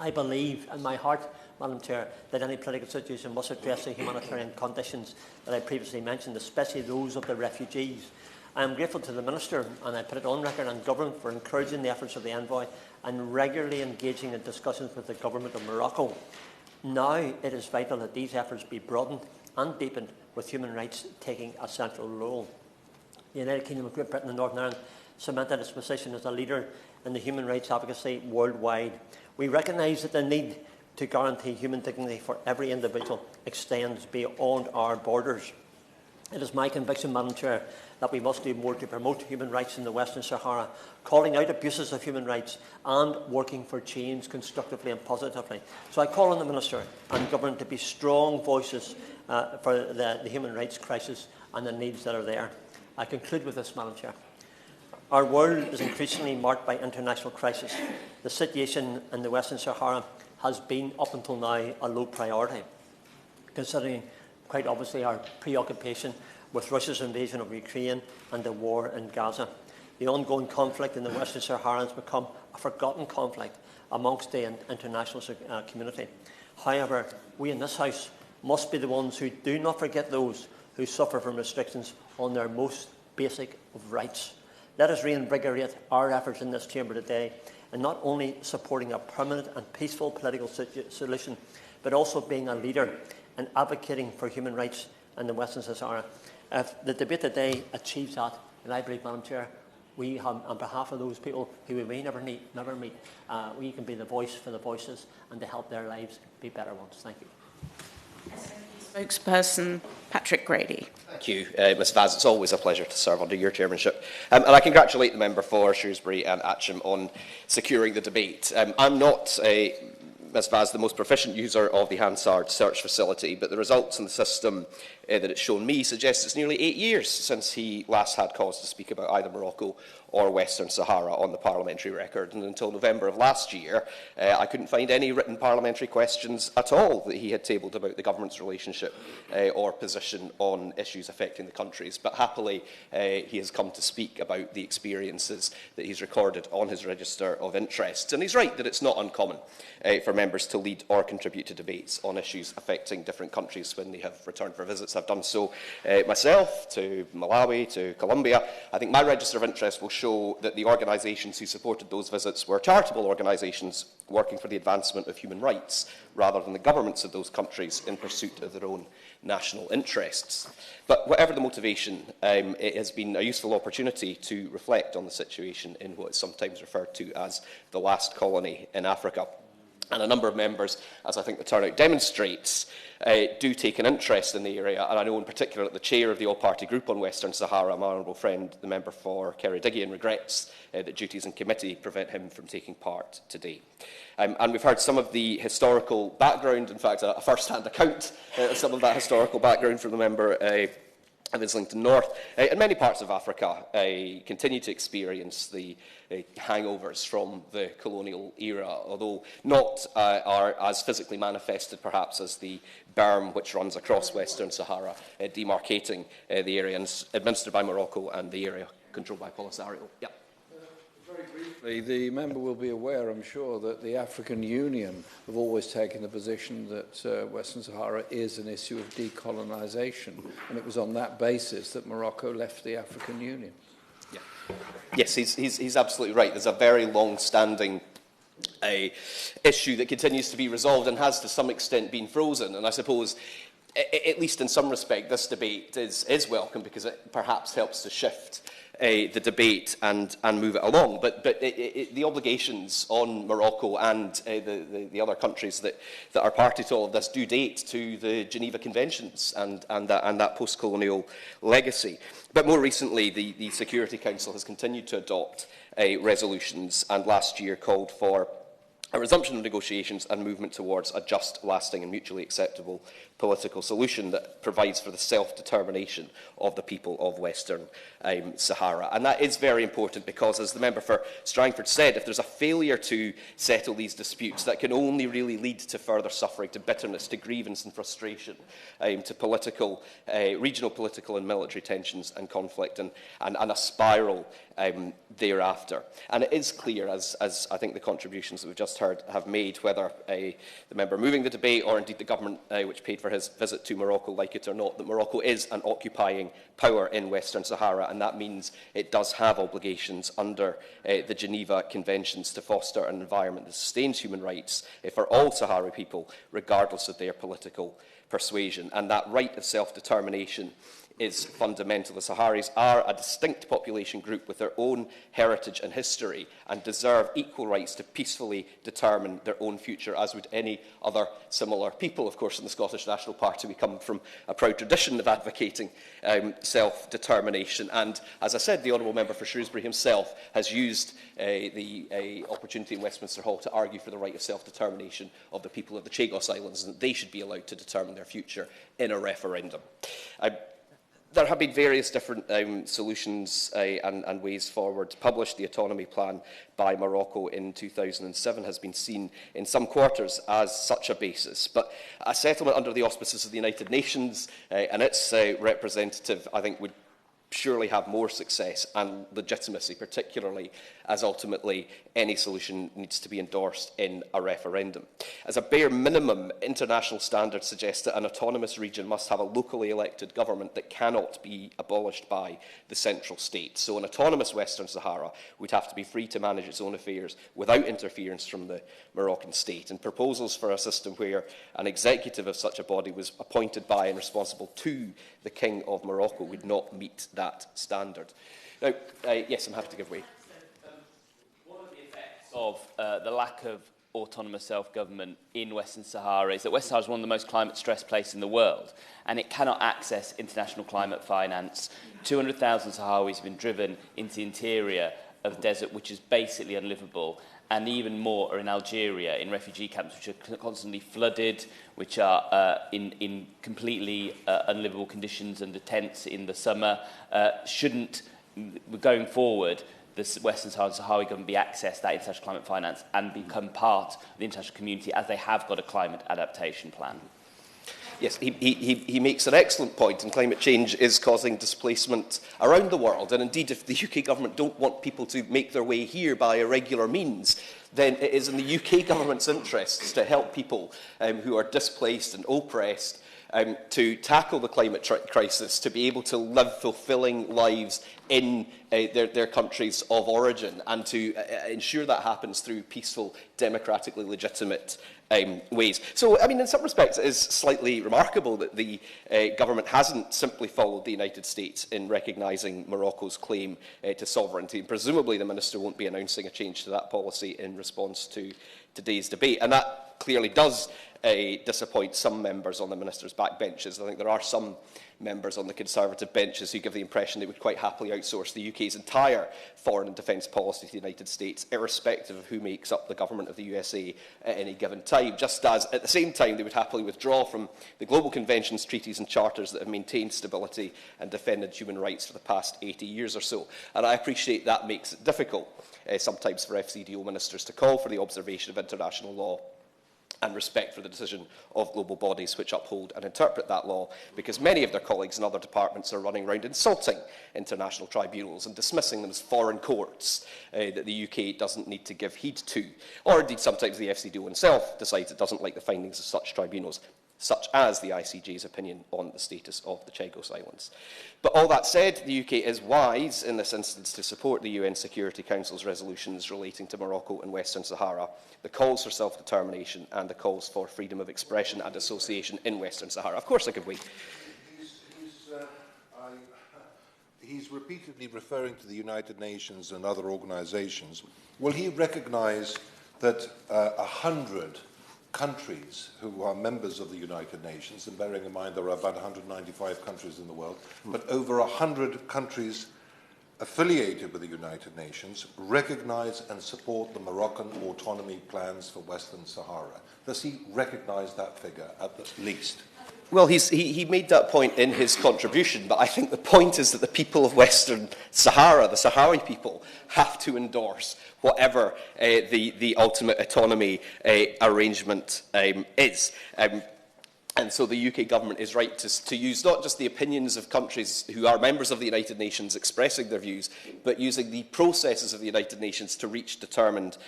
Speaker 8: I believe in my heart, Madam Chair, that any political situation must address the humanitarian conditions that I previously mentioned, especially those of the refugees. I am grateful to the Minister, and I put it on record, and Government for encouraging the efforts of the envoy and regularly engaging in discussions with the Government of Morocco. Now it is vital that these efforts be broadened and deepened, with human rights taking a central role. The United Kingdom, Great Britain and Northern Ireland cemented its position as a leader in the human rights advocacy worldwide. We recognise that the need to guarantee human dignity for every individual extends beyond our borders. It is my conviction, Madam Chair, that we must do more to promote human rights in the Western Sahara, calling out abuses of human rights and working for change constructively and positively. So I call on the Minister and Government to be strong voices for the human rights crisis and the needs that are there. I conclude with this, Madam Chair. Our world is increasingly marked by international crisis. The situation in the Western Sahara has been, up until now, a low priority, considering quite obviously our preoccupation with Russia's invasion of Ukraine and the war in Gaza. The ongoing conflict in the Western Sahara has become a forgotten conflict amongst the international community. However, we in this House must be the ones who do not forget those who suffer from restrictions on their most basic of rights. Let us reinvigorate our efforts in this chamber today in not only supporting a permanent and peaceful political solution, but also being a leader and advocating for human rights in the Western Sahara. If the debate today achieves that, and I believe, Madam Chair, we have, on behalf of those people who we may never meet, we can be the voice for the voiceless and to help their lives be better ones. Thank you.
Speaker 1: Spokesperson Patrick Grady.
Speaker 5: Thank you, Ms Vaz. It's always a pleasure to serve under your chairmanship. And I congratulate the member for Shrewsbury and Atcham on securing the debate. I'm not Ms Vaz, the most proficient user of the Hansard search facility, but the results in the system that it's shown me suggest it's nearly 8 years since he last had cause to speak about either Morocco or Western Sahara on the parliamentary record. And until November of last year, I couldn't find any written parliamentary questions at all that he had tabled about the government's relationship or position on issues affecting the countries. But happily, he has come to speak about the experiences that he's recorded on his register of interests. And he's right that it's not uncommon for members to lead or contribute to debates on issues affecting different countries when they have returned for visits. I've done so myself to Malawi, to Colombia. I think my register of interest will show that the organisations who supported those visits were charitable organisations working for the advancement of human rights, rather than the governments of those countries in pursuit of their own national interests. But whatever the motivation, it has been a useful opportunity to reflect on the situation in what is sometimes referred to as the last colony in Africa. And a number of members, as I think the turnout demonstrates, do take an interest in the area. And I know in particular that the chair of the all-party group on Western Sahara, my honourable friend, the member for Ceredigion, regrets that duties in committee prevent him from taking part today. And we've heard some of the historical background, in fact, a first-hand account of some of that historical background from the member of Islington North. In many parts of Africa, continue to experience the hangovers from the colonial era, although not are as physically manifested perhaps as the berm which runs across Western Sahara, demarcating the area administered by Morocco and the area controlled by Polisario. Yeah.
Speaker 6: Very briefly, the member will be aware, I'm sure, that the African Union have always taken the position that Western Sahara is an issue of decolonisation, and it was on that basis that Morocco left the African Union.
Speaker 5: Yeah. Yes, he's absolutely right. There's a very long-standing issue that continues to be resolved and has to some extent been frozen, and I suppose at least in some respect this debate is welcome because it perhaps helps to shift the debate and move it along. But the obligations on Morocco and the other countries that are party to all of this do date to the Geneva Conventions and that post-colonial legacy. But more recently, the Security Council has continued to adopt resolutions and last year called for a resumption of negotiations and movement towards a just, lasting and mutually acceptable political solution that provides for the self-determination of the people of Western Sahara. And that is very important because, as the member for Strangford said, if there's a failure to settle these disputes, that can only really lead to further suffering, to bitterness, to grievance and frustration, to political, regional political and military tensions and conflict, and a spiral thereafter. And it is clear, as I think the contributions that we've just heard have made, whether the member moving the debate or indeed the government which paid for his visit to Morocco, like it or not, that Morocco is an occupying power in Western Sahara, and that means it does have obligations under the Geneva Conventions to foster an environment that sustains human rights for all Sahrawi people, regardless of their political persuasion. And that right of self-determination is fundamental. The Saharis are a distinct population group with their own heritage and history and deserve equal rights to peacefully determine their own future, as would any other similar people. Of course, in the Scottish National Party, we come from a proud tradition of advocating self-determination. And, as I said, the Honourable Member for Shrewsbury himself has used the opportunity in Westminster Hall to argue for the right of self-determination of the people of the Chagos Islands, and that they should be allowed to determine their future in a referendum. There have been various different solutions and ways forward. Published, the autonomy plan by Morocco in 2007 has been seen in some quarters as such a basis. But a settlement under the auspices of the United Nations and its representative, I think, would surely have more success and legitimacy, particularly as ultimately any solution needs to be endorsed in a referendum. As a bare minimum, international standards suggest that an autonomous region must have a locally elected government that cannot be abolished by the central state. So an autonomous Western Sahara would have to be free to manage its own affairs without interference from the Moroccan state. And proposals for a system where an executive of such a body was appointed by and responsible to the King of Morocco would not meet that standard. Now, yes, I'm happy to give way.
Speaker 9: One of the effects of the lack of autonomous self-government in Western Sahara is that Western Sahara is one of the most climate-stressed places in the world, and it cannot access international climate finance. 200,000 Sahrawis have been driven into the interior of the desert, which is basically unlivable, and even more are in Algeria, in refugee camps, which are constantly flooded, which are in completely unlivable conditions, and the tents in the summer. Shouldn't, going forward, the Western Sahrawi government be accessed that international climate finance and become part of the international community, as they have got a climate adaptation plan?
Speaker 5: Yes, he makes an excellent point, and climate change is causing displacement around the world. And indeed, if the UK government don't want people to make their way here by irregular means, then it is in the UK government's interests to help people who are displaced and oppressed to tackle the climate crisis, to be able to live fulfilling lives in their countries of origin, and to ensure that happens through peaceful, democratically legitimate ways. So, I mean, in some respects, it is slightly remarkable that the government hasn't simply followed the United States in recognising Morocco's claim to sovereignty. And presumably, the Minister won't be announcing a change to that policy in response to today's debate. And that clearly does disappoint some members on the Minister's backbenches. I think there are some members on the Conservative benches who give the impression they would quite happily outsource the UK's entire foreign and defence policy to the United States, irrespective of who makes up the government of the USA at any given time, just as at the same time they would happily withdraw from the global conventions, treaties and charters that have maintained stability and defended human rights for the past 80 years or so. And I appreciate that makes it difficult sometimes for FCDO ministers to call for the observation of international law and respect for the decision of global bodies which uphold and interpret that law, because many of their colleagues in other departments are running around insulting international tribunals and dismissing them as foreign courts that the UK doesn't need to give heed to. Or indeed, sometimes the FCDO itself decides it doesn't like the findings of such tribunals, such as the ICJ's opinion on the status of the Chagos Islands. But all that said, the UK is wise in this instance to support the UN Security Council's resolutions relating to Morocco and Western Sahara, the calls for self-determination and the calls for freedom of expression and association in Western Sahara. Of course I could wait.
Speaker 2: He's repeatedly referring to the United Nations and other organisations. Will he recognise that 100 countries who are members of the United Nations, and bearing in mind there are about 195 countries in the world, but over 100 countries affiliated with the United Nations recognise and support the Moroccan autonomy plans for Western Sahara? Does he recognise that figure at the least?
Speaker 5: Well, he made that point in his contribution, but I think the point is that the people of Western Sahara, the Sahrawi people, have to endorse whatever the ultimate autonomy arrangement is. And so the UK government is right to use not just the opinions of countries who are members of the United Nations expressing their views, but using the processes of the United Nations to reach determined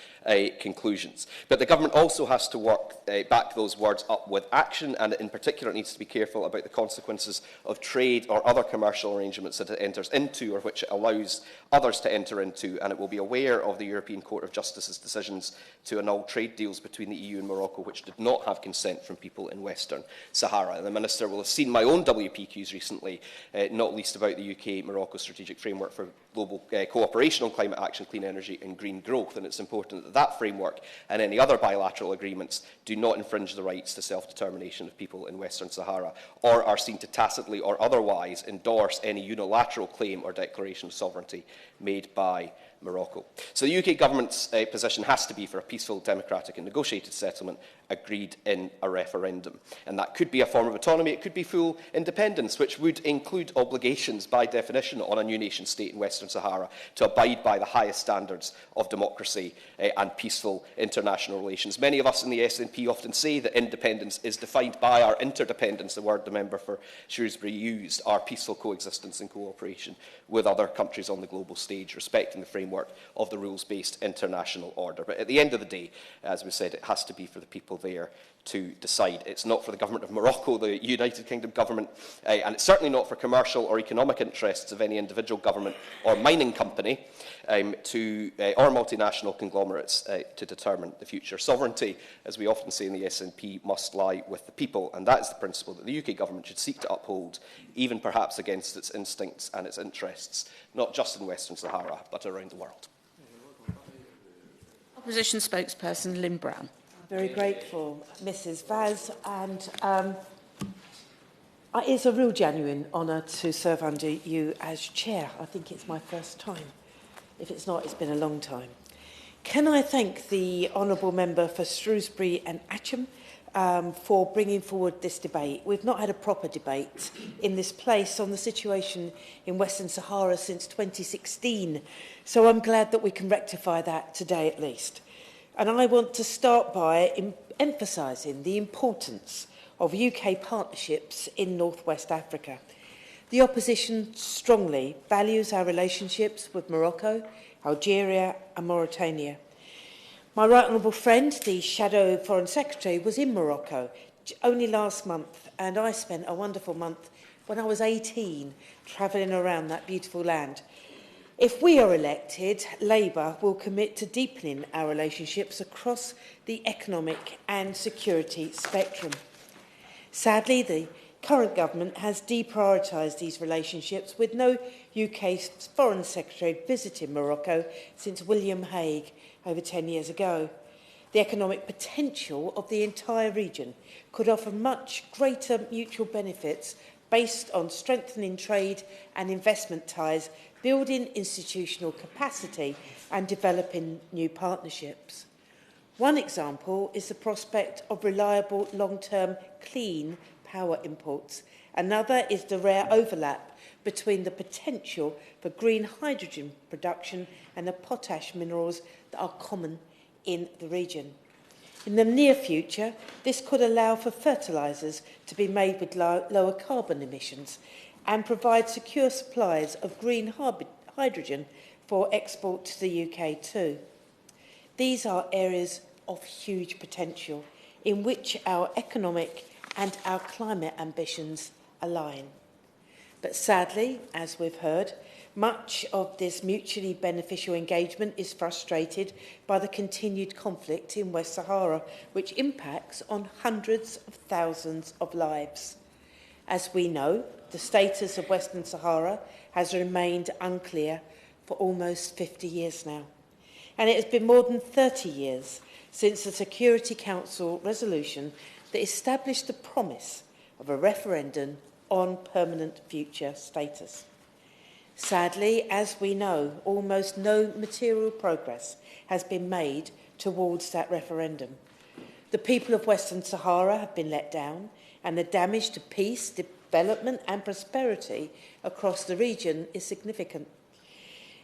Speaker 5: conclusions. But the government also has to work back those words up with action, and in particular it needs to be careful about the consequences of trade or other commercial arrangements that it enters into or which it allows others to enter into, and it will be aware of the European Court of Justice's decisions to annul trade deals between the EU and Morocco which did not have consent from people in Western Sahara. And the Minister will have seen my own WPQs recently, not least about the UK-Morocco Strategic Framework for Global Cooperation on Climate Action, Clean Energy and Green Growth. And it's important that that framework and any other bilateral agreements do not infringe the rights to self-determination of people in Western Sahara, or are seen to tacitly or otherwise endorse any unilateral claim or declaration of sovereignty made by Morocco. So the UK government's position has to be for a peaceful, democratic and negotiated settlement agreed in a referendum. And that could be a form of autonomy, it could be full independence, which would include obligations by definition on a new nation state in Western Sahara to abide by the highest standards of democracy and peaceful international relations. Many of us in the SNP often say that independence is defined by our interdependence, the word the member for Shrewsbury used, our peaceful coexistence and cooperation with other countries on the global stage, respecting the framework of the rules-based international order. But at the end of the day, as we said, it has to be for the people there to decide. It's not for the government of Morocco, the United Kingdom government, and it's certainly not for commercial or economic interests of any individual government or mining company or multinational conglomerates to determine the future. Sovereignty, as we often say in the SNP, must lie with the people, and that is the principle that the UK government should seek to uphold, even perhaps against its instincts and its interests, not just in Western Sahara, but around the world.
Speaker 1: Opposition spokesperson Lynn Brown.
Speaker 10: Very grateful, Mrs. Vaz, and it's a real genuine honour to serve under you as chair. I think it's my first time. If it's not, it's been a long time. Can I thank the honourable member for Shrewsbury and Atcham for bringing forward this debate. We've not had a proper debate in this place on the situation in Western Sahara since 2016, so I'm glad that we can rectify that today at least. And I want to start by emphasising the importance of UK partnerships in North West Africa. The opposition strongly values our relationships with Morocco, Algeria and Mauritania. My right honourable friend, the Shadow Foreign Secretary, was in Morocco only last month, and I spent a wonderful month when I was 18 travelling around that beautiful land. If we are elected, Labour will commit to deepening our relationships across the economic and security spectrum. Sadly, the current government has deprioritised these relationships, with no UK Foreign Secretary visiting Morocco since William Hague over 10 years ago. The economic potential of the entire region could offer much greater mutual benefits based on strengthening trade and investment ties, building institutional capacity and developing new partnerships. One example is the prospect of reliable, long-term, clean power imports. Another is the rare overlap between the potential for green hydrogen production and the potash minerals that are common in the region. In the near future, this could allow for fertilisers to be made with lower carbon emissions and provide secure supplies of green hydrogen for export to the UK too. These are areas of huge potential in which our economic and our climate ambitions align. But sadly, as we've heard, much of this mutually beneficial engagement is frustrated by the continued conflict in West Sahara, which impacts on hundreds of thousands of lives. As we know, the status of Western Sahara has remained unclear for almost 50 years now. And it has been more than 30 years since the Security Council resolution that established the promise of a referendum on permanent future status. Sadly, as we know, almost no material progress has been made towards that referendum. The people of Western Sahara have been let down, and the damage to peace, development and prosperity across the region is significant.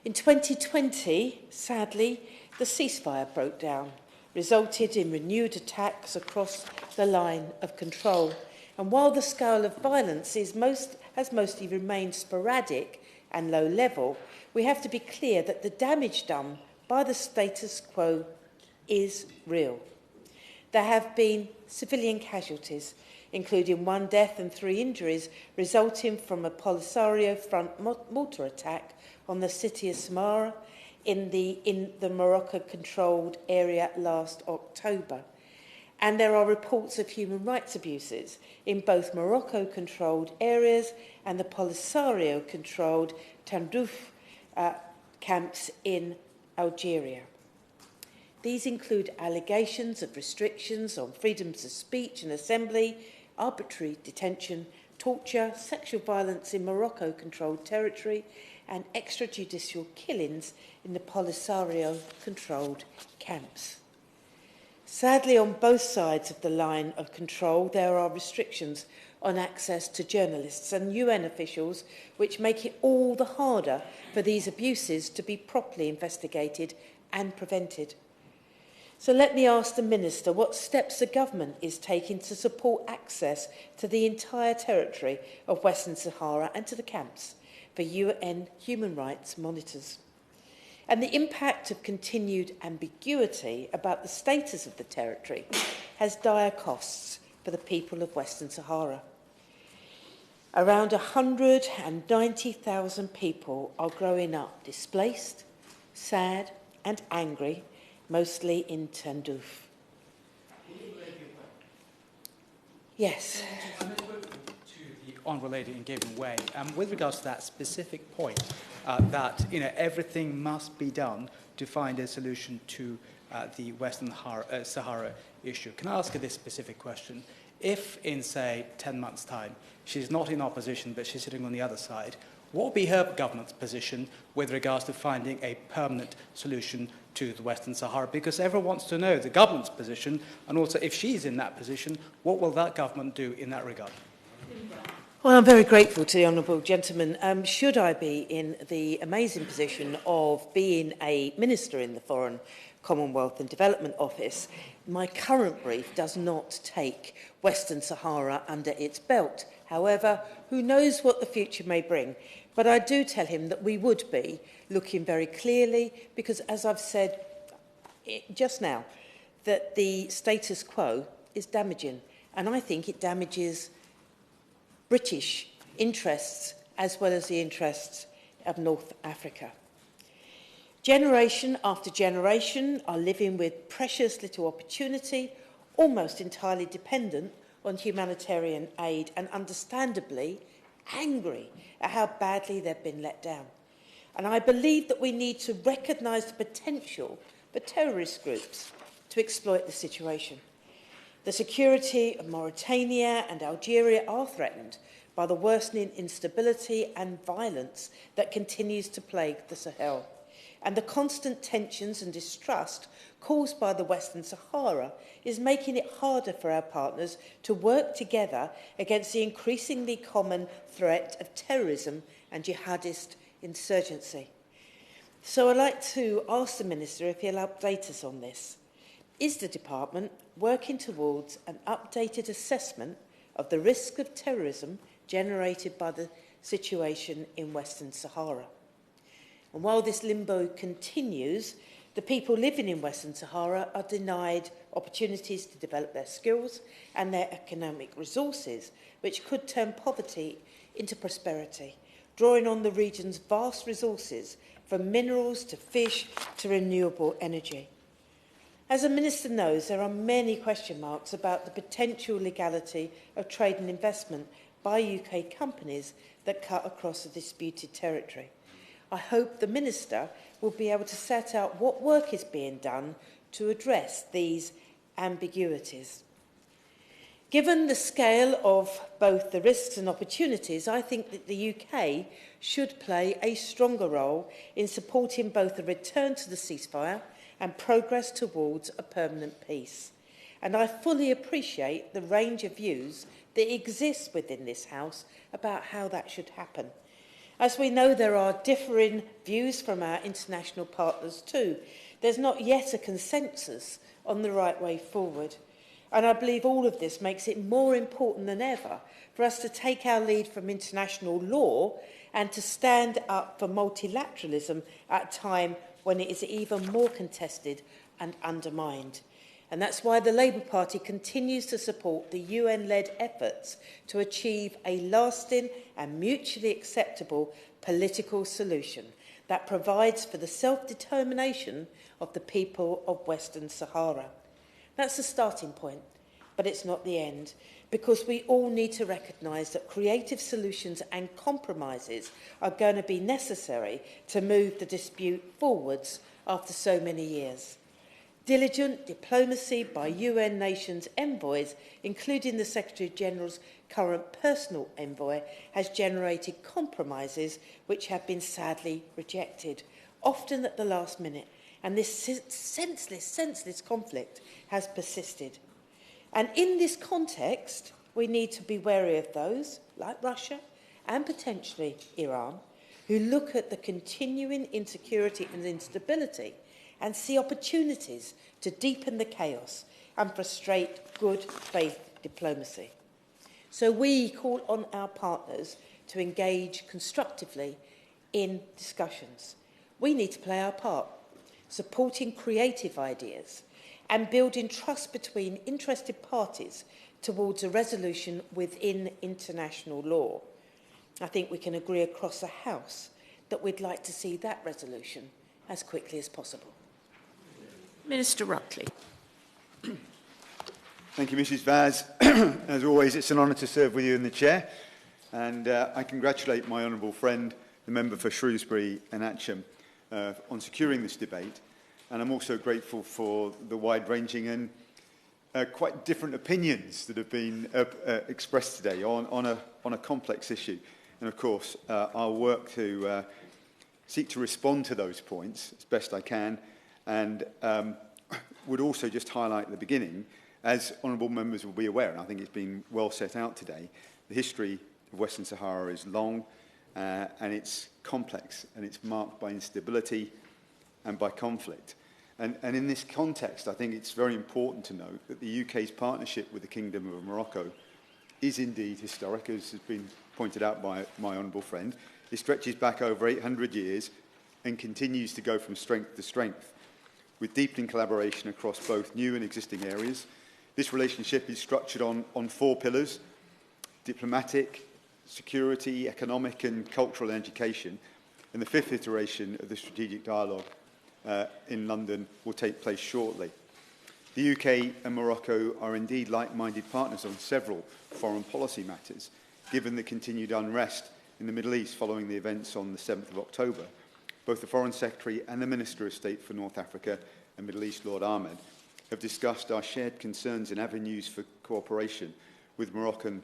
Speaker 10: In 2020, sadly, the ceasefire broke down, resulted in renewed attacks across the line of control. And while the scale of violence has mostly remained sporadic and low level, we have to be clear that the damage done by the status quo is real. There have been civilian casualties, including 1 death and 3 injuries, resulting from a Polisario front mortar attack on the city of Samara in the Morocco-controlled area last October. And there are reports of human rights abuses in both Morocco-controlled areas and the Polisario-controlled Tindouf camps in Algeria. These include allegations of restrictions on freedoms of speech and assembly, arbitrary detention, torture, sexual violence in Morocco-controlled territory, and extrajudicial killings in the Polisario-controlled camps. Sadly, on both sides of the line of control, there are restrictions on access to journalists and UN officials, which make it all the harder for these abuses to be properly investigated and prevented. So let me ask the Minister what steps the government is taking to support access to the entire territory of Western Sahara and to the camps for UN human rights monitors. And the impact of continued ambiguity about the status of the territory has dire costs for the people of Western Sahara. Around 190,000 people are growing up displaced, sad and angry, mostly in Tindouf. Yes.
Speaker 7: To the Honourable Lady in giving way, with regards to that specific point, that everything must be done to find a solution to the Western Sahara issue. Can I ask her this specific question? If in, say, 10 months' time, she's not in opposition, but she's sitting on the other side, what would be her government's position with regards to finding a permanent solution to the Western Sahara? Because everyone wants to know the government's position, and also if she's in that position, what will that government do in that regard?
Speaker 10: Well, I'm very grateful to the honourable gentleman. Should I be in the amazing position of being a minister in the Foreign, Commonwealth and Development Office, my current brief does not take Western Sahara under its belt. However, who knows what the future may bring. But I do tell him that we would be looking very clearly, because as I've said just now, that the status quo is damaging. And I think it damages British interests as well as the interests of North Africa. Generation after generation are living with precious little opportunity, almost entirely dependent on humanitarian aid, and understandably angry at how badly they've been let down. And I believe that we need to recognise the potential for terrorist groups to exploit the situation. The security of Mauritania and Algeria are threatened by the worsening instability and violence that continues to plague the Sahel. And the constant tensions and distrust caused by the Western Sahara is making it harder for our partners to work together against the increasingly common threat of terrorism and jihadist insurgency. So I'd like to ask the Minister if he'll update us on this. Is the Department working towards an updated assessment of the risk of terrorism generated by the situation in Western Sahara? And while this limbo continues, the people living in Western Sahara are denied opportunities to develop their skills and their economic resources, which could turn poverty into prosperity, drawing on the region's vast resources, from minerals to fish to renewable energy. As the Minister knows, there are many question marks about the potential legality of trade and investment by UK companies that cut across the disputed territory. I hope the Minister will be able to set out what work is being done to address these ambiguities. Given the scale of both the risks and opportunities, I think that the UK should play a stronger role in supporting both the return to the ceasefire and progress towards a permanent peace. And I fully appreciate the range of views that exists within this House about how that should happen. As we know, there are differing views from our international partners too. There's not yet a consensus on the right way forward. And I believe all of this makes it more important than ever for us to take our lead from international law and to stand up for multilateralism at a time when it is even more contested and undermined. And that's why the Labour Party continues to support the UN-led efforts to achieve a lasting and mutually acceptable political solution that provides for the self-determination of the people of Western Sahara. That's the starting point, but it's not the end, because we all need to recognise that creative solutions and compromises are going to be necessary to move the dispute forwards after so many years. Diligent diplomacy by UN nations envoys, including the Secretary-General's current personal envoy, has generated compromises which have been sadly rejected, often at the last minute, and this senseless conflict has persisted. And in this context, we need to be wary of those, like Russia and potentially Iran, who look at the continuing insecurity and instability and see opportunities to deepen the chaos and frustrate good faith diplomacy. So we call on our partners to engage constructively in discussions. We need to play our part, supporting creative ideas and building trust between interested parties towards a resolution within international law. I think we can agree across the House that we'd like to see that resolution as quickly as possible.
Speaker 1: Minister Rutley.
Speaker 11: Thank you, Mrs Vaz. As always, it's an honour to serve with you in the chair, and I congratulate my honourable friend, the member for Shrewsbury and Atcham, on securing this debate. And I'm also grateful for the wide-ranging and quite different opinions that have been expressed today on a complex issue. And of course, I'll work to seek to respond to those points as best I can, and would also just highlight at the beginning, as honourable members will be aware, and I think it's been well set out today, the history of Western Sahara is long and it's complex, and it's marked by instability and by conflict. And in this context, I think it's very important to note that the UK's partnership with the Kingdom of Morocco is indeed historic, as has been pointed out by my honourable friend. It stretches back over 800 years and continues to go from strength to strength, with deepening collaboration across both new and existing areas. This relationship is structured on 4 pillars: diplomatic, security, economic and cultural and education. And the 5th iteration of the strategic dialogue in London will take place shortly. The UK and Morocco are indeed like-minded partners on several foreign policy matters, given the continued unrest in the Middle East following the events on the 7th of October. Both the Foreign Secretary and the Minister of State for North Africa and Middle East, Lord Ahmed, have discussed our shared concerns and avenues for cooperation with Moroccan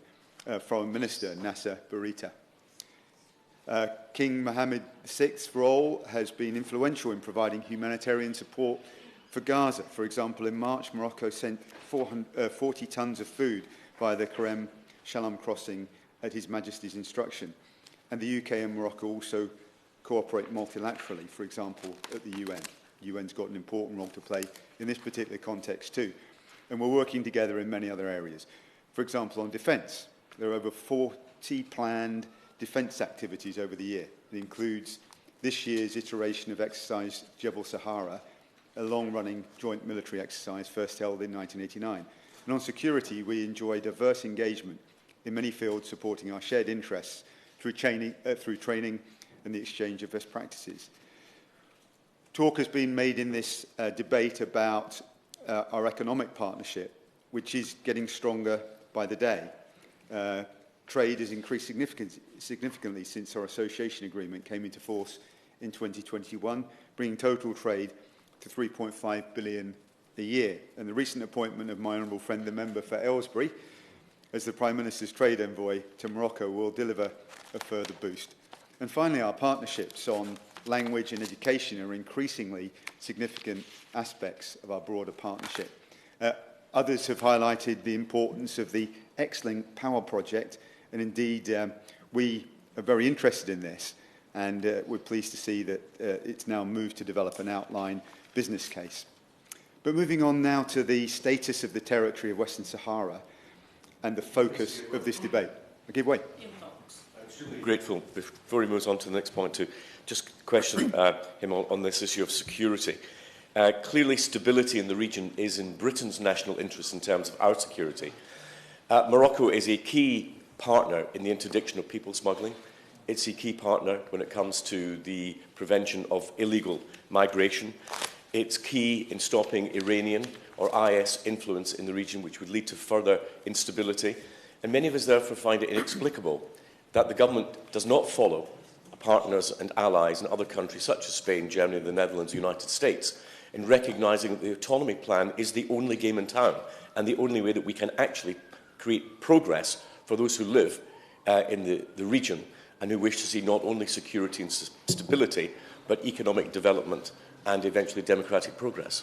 Speaker 11: Foreign Minister Nasser Bourita. King Mohammed VI's role has been influential in providing humanitarian support for Gaza. For example, in March, Morocco sent 40 tonnes of food via the Kerem Shalom crossing at His Majesty's instruction. And the UK and Morocco also cooperate multilaterally, for example, at the UN. The UN's got an important role to play in this particular context too. And we're working together in many other areas. For example, on defence, there are over 40 planned defence activities over the year. It includes this year's iteration of exercise Jebel Sahara, a long-running joint military exercise first held in 1989. And on security, we enjoy diverse engagement in many fields supporting our shared interests through training and the exchange of best practices. Talk has been made in this debate about our economic partnership, which is getting stronger by the day. Trade has increased significantly since our association agreement came into force in 2021, bringing total trade to 3.5 billion a year. And the recent appointment of my honourable friend, the member for Aylesbury, as the Prime Minister's trade envoy to Morocco will deliver a further boost. And finally, our partnerships on language and education are increasingly significant aspects of our broader partnership. Others have highlighted the importance of the X-Link Power Project, and indeed we are very interested in this, and we're pleased to see that it's now moved to develop an outline business case. But moving on now to the status of the territory of Western Sahara and the focus of this debate. I give way.
Speaker 12: I'm extremely grateful, before he moves on to the next point, to just question him on this issue of security. Clearly, stability in the region is in Britain's national interest in terms of our security. Morocco is a key partner in the interdiction of people smuggling. It's a key partner when it comes to the prevention of illegal migration. It's key in stopping Iranian or IS influence in the region, which would lead to further instability. And many of us therefore find it inexplicable that the government does not follow partners and allies in other countries such as Spain, Germany, the Netherlands, the United States, in recognising that the autonomy plan is the only game in town and the only way that we can actually create progress for those who live in the region and who wish to see not only security and stability, but economic development and eventually democratic progress.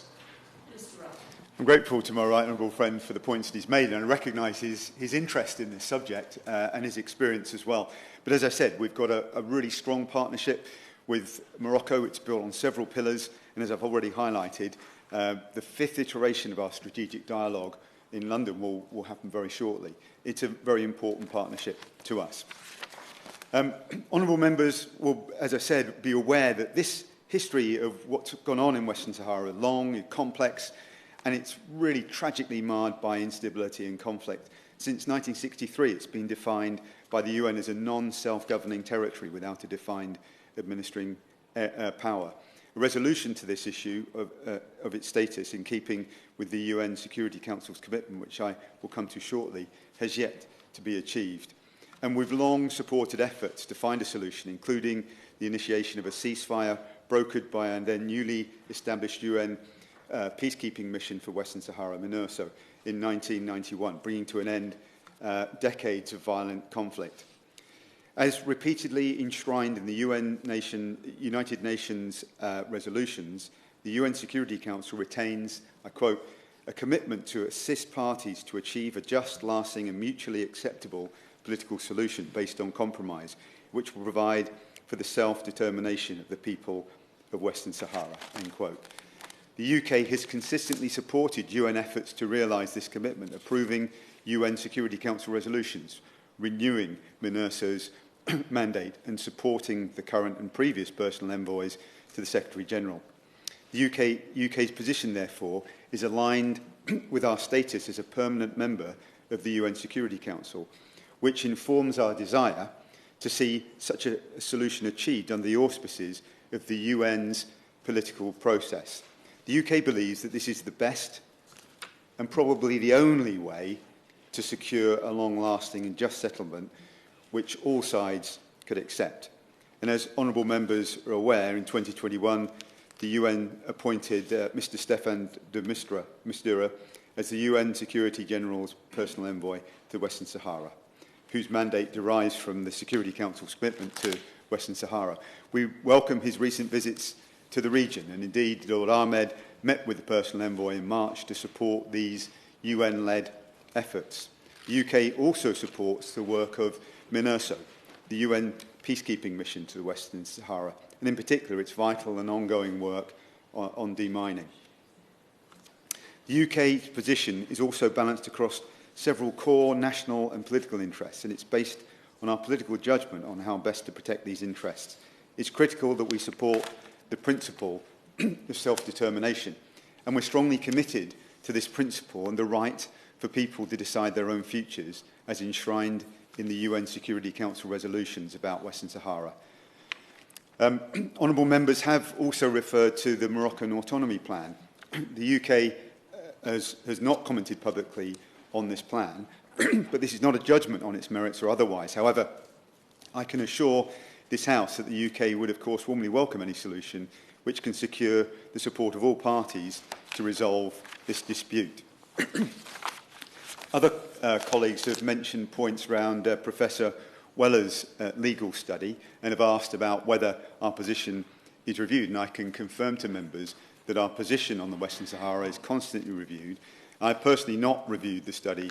Speaker 11: I'm grateful to my right honourable friend for the points that he's made, and I recognise his interest in this subject and his experience as well. But as I said, we've got a really strong partnership with Morocco. It's built on several pillars, and as I've already highlighted, the fifth iteration of our strategic dialogue in London will happen very shortly. It's a very important partnership to us. Honourable members will, as I said, be aware that this history of what's gone on in Western Sahara is long and complex, and it's really tragically marred by instability and conflict. Since 1963, it's been defined by the UN as a non-self-governing territory without a defined administering power. A resolution to this issue of its status, in keeping with the UN Security Council's commitment, which I will come to shortly, has yet to be achieved. And we've long supported efforts to find a solution, including the initiation of a ceasefire brokered by a then newly established UN peacekeeping mission for Western Sahara, MINURSO, in 1991, bringing to an end decades of violent conflict. As repeatedly enshrined in the United Nations resolutions, the UN Security Council retains, I quote, a commitment to assist parties to achieve a just, lasting and mutually acceptable political solution based on compromise, which will provide for the self-determination of the people of Western Sahara, end quote. The UK has consistently supported UN efforts to realise this commitment, approving UN Security Council resolutions, renewing MINURSO's mandate and supporting the current and previous personal envoys to the Secretary-General. The UK's position, therefore, is aligned with our status as a permanent member of the UN Security Council, which informs our desire to see such a solution achieved under the auspices of the UN's political process. The UK believes that this is the best and probably the only way to secure a long-lasting and just settlement which all sides could accept. And as honourable members are aware, in 2021, the UN appointed Mr. Stefan de Mistura as the UN Security General's personal envoy to Western Sahara, whose mandate derives from the Security Council's commitment to Western Sahara. We welcome his recent visits to the region, and indeed Lord Ahmed met with the personal envoy in March to support these UN-led efforts. The UK also supports the work of MINURSO, the UN peacekeeping mission to the Western Sahara, and in particular its vital and ongoing work on demining. The UK's position is also balanced across several core national and political interests, and it's based on our political judgment on how best to protect these interests. It's critical that we support the principle of self-determination, and we're strongly committed to this principle and the right for people to decide their own futures, as enshrined in the UN Security Council resolutions about Western Sahara. Honourable members have also referred to the Moroccan autonomy plan. The UK has not commented publicly on this plan, but this is not a judgment on its merits or otherwise. However, I can assure this House that the UK would, of course, warmly welcome any solution which can secure the support of all parties to resolve this dispute. Other colleagues have mentioned points around Professor Weller's legal study and have asked about whether our position is reviewed, and I can confirm to members that our position on the Western Sahara is constantly reviewed. I've personally not reviewed the study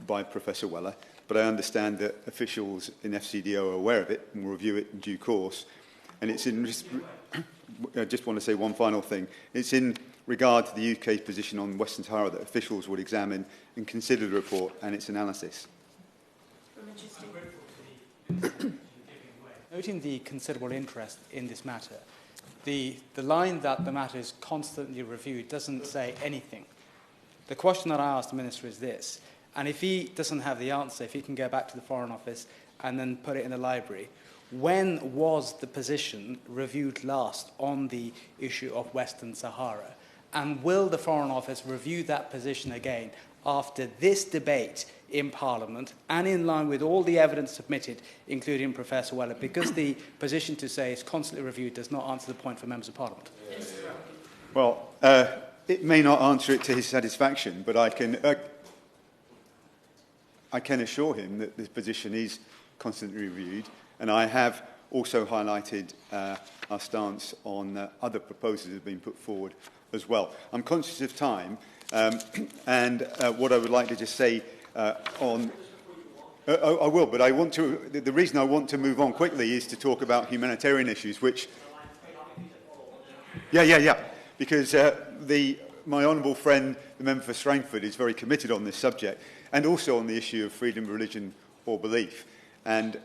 Speaker 11: by Professor Weller, but I understand that officials in FCDO are aware of it and will review it in due course. And it's in, I just want to say one final thing. It's in regard to the UK's position on Western Sahara that officials would examine and consider the report and its analysis.
Speaker 7: Noting the considerable interest in this matter, the line that the matter is constantly reviewed doesn't say anything. The question that I asked the Minister is this, and if he doesn't have the answer, if he can go back to the Foreign Office and then put it in the library, when was the position reviewed last on the issue of Western Sahara? And will the Foreign Office review that position again after this debate in Parliament and in line with all the evidence submitted, including Professor Weller, because the position to say it's constantly reviewed does not answer the point for members of Parliament?
Speaker 11: Well, it may not answer it to his satisfaction, but I can assure him that this position is constantly reviewed, and I have also highlighted our stance on other proposals that have been put forward as well. I'm conscious of time, and what I would like to just say I will, but I want to. The reason I want to move on quickly is to talk about humanitarian issues, which. Yeah. Because my honourable friend, the member for Strangford, is very committed on this subject, and also on the issue of freedom of religion or belief. And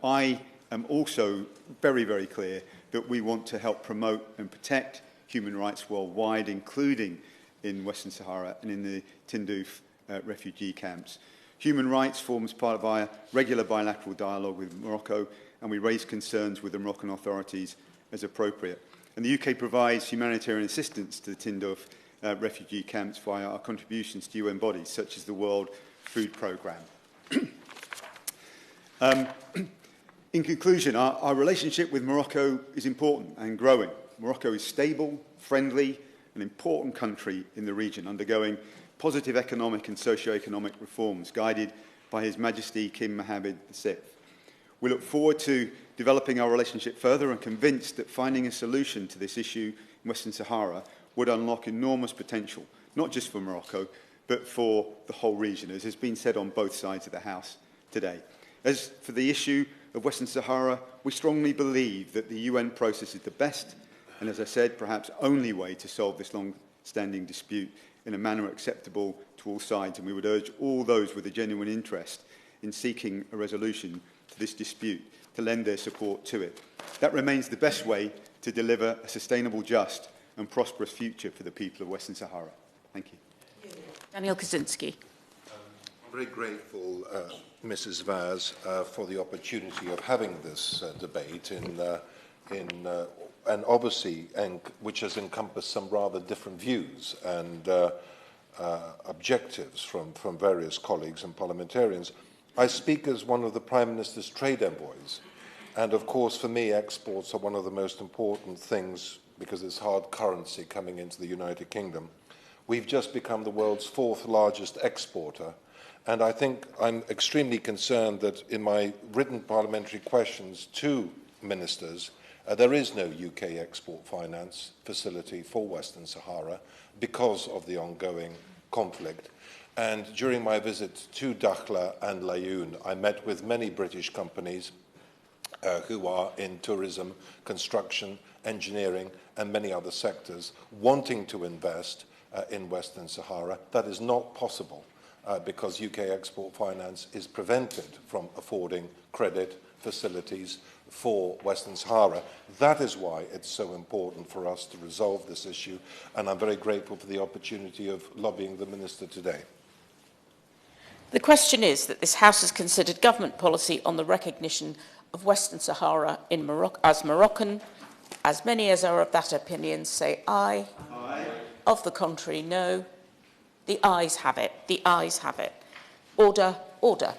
Speaker 11: I am also very, very clear that we want to help promote and protect human rights worldwide, including in Western Sahara and in the Tindouf refugee camps. Human rights forms part of our regular bilateral dialogue with Morocco, and we raise concerns with the Moroccan authorities as appropriate. And the UK provides humanitarian assistance to the Tindouf refugee camps via our contributions to UN bodies, such as the World Food Programme. In conclusion, our relationship with Morocco is important and growing. Morocco is stable, friendly, an important country in the region, undergoing positive economic and socio-economic reforms, guided by His Majesty King Mohammed VI. We look forward to developing our relationship further and convinced that finding a solution to this issue in Western Sahara would unlock enormous potential, not just for Morocco, but for the whole region, as has been said on both sides of the House today. As for the issue of Western Sahara, we strongly believe that the UN process is the best and, as I said, perhaps only way to solve this long-standing dispute in a manner acceptable to all sides, and we would urge all those with a genuine interest in seeking a resolution to this dispute to lend their support to it. That remains the best way to deliver a sustainable, just and prosperous future for the people of Western Sahara. Thank you.
Speaker 1: Daniel Kaczynski.
Speaker 2: I'm very grateful, Mrs. Vaz, for the opportunity of having this debate and obviously, which has encompassed some rather different views and objectives from various colleagues and parliamentarians. I speak as one of the Prime Minister's trade envoys, and of course for me exports are one of the most important things because it's hard currency coming into the United Kingdom. We've just become the world's 4th largest exporter, and I think I'm extremely concerned that in my written parliamentary questions to ministers, there is no UK export finance facility for Western Sahara because of the ongoing conflict. And during my visit to Dakhla and Layoun, I met with many British companies who are in tourism, construction, engineering, and many other sectors wanting to invest in Western Sahara. That is not possible because UK export finance is prevented from affording credit facilities for Western Sahara. That is why it's so important for us to resolve this issue, and I'm very grateful for the opportunity of lobbying the Minister today.
Speaker 1: The question is that this House has considered government policy on the recognition of Western Sahara in as Moroccan. As many as are of that opinion say aye. Aye. Of the contrary, no. The ayes have it. The ayes have it. Order, order.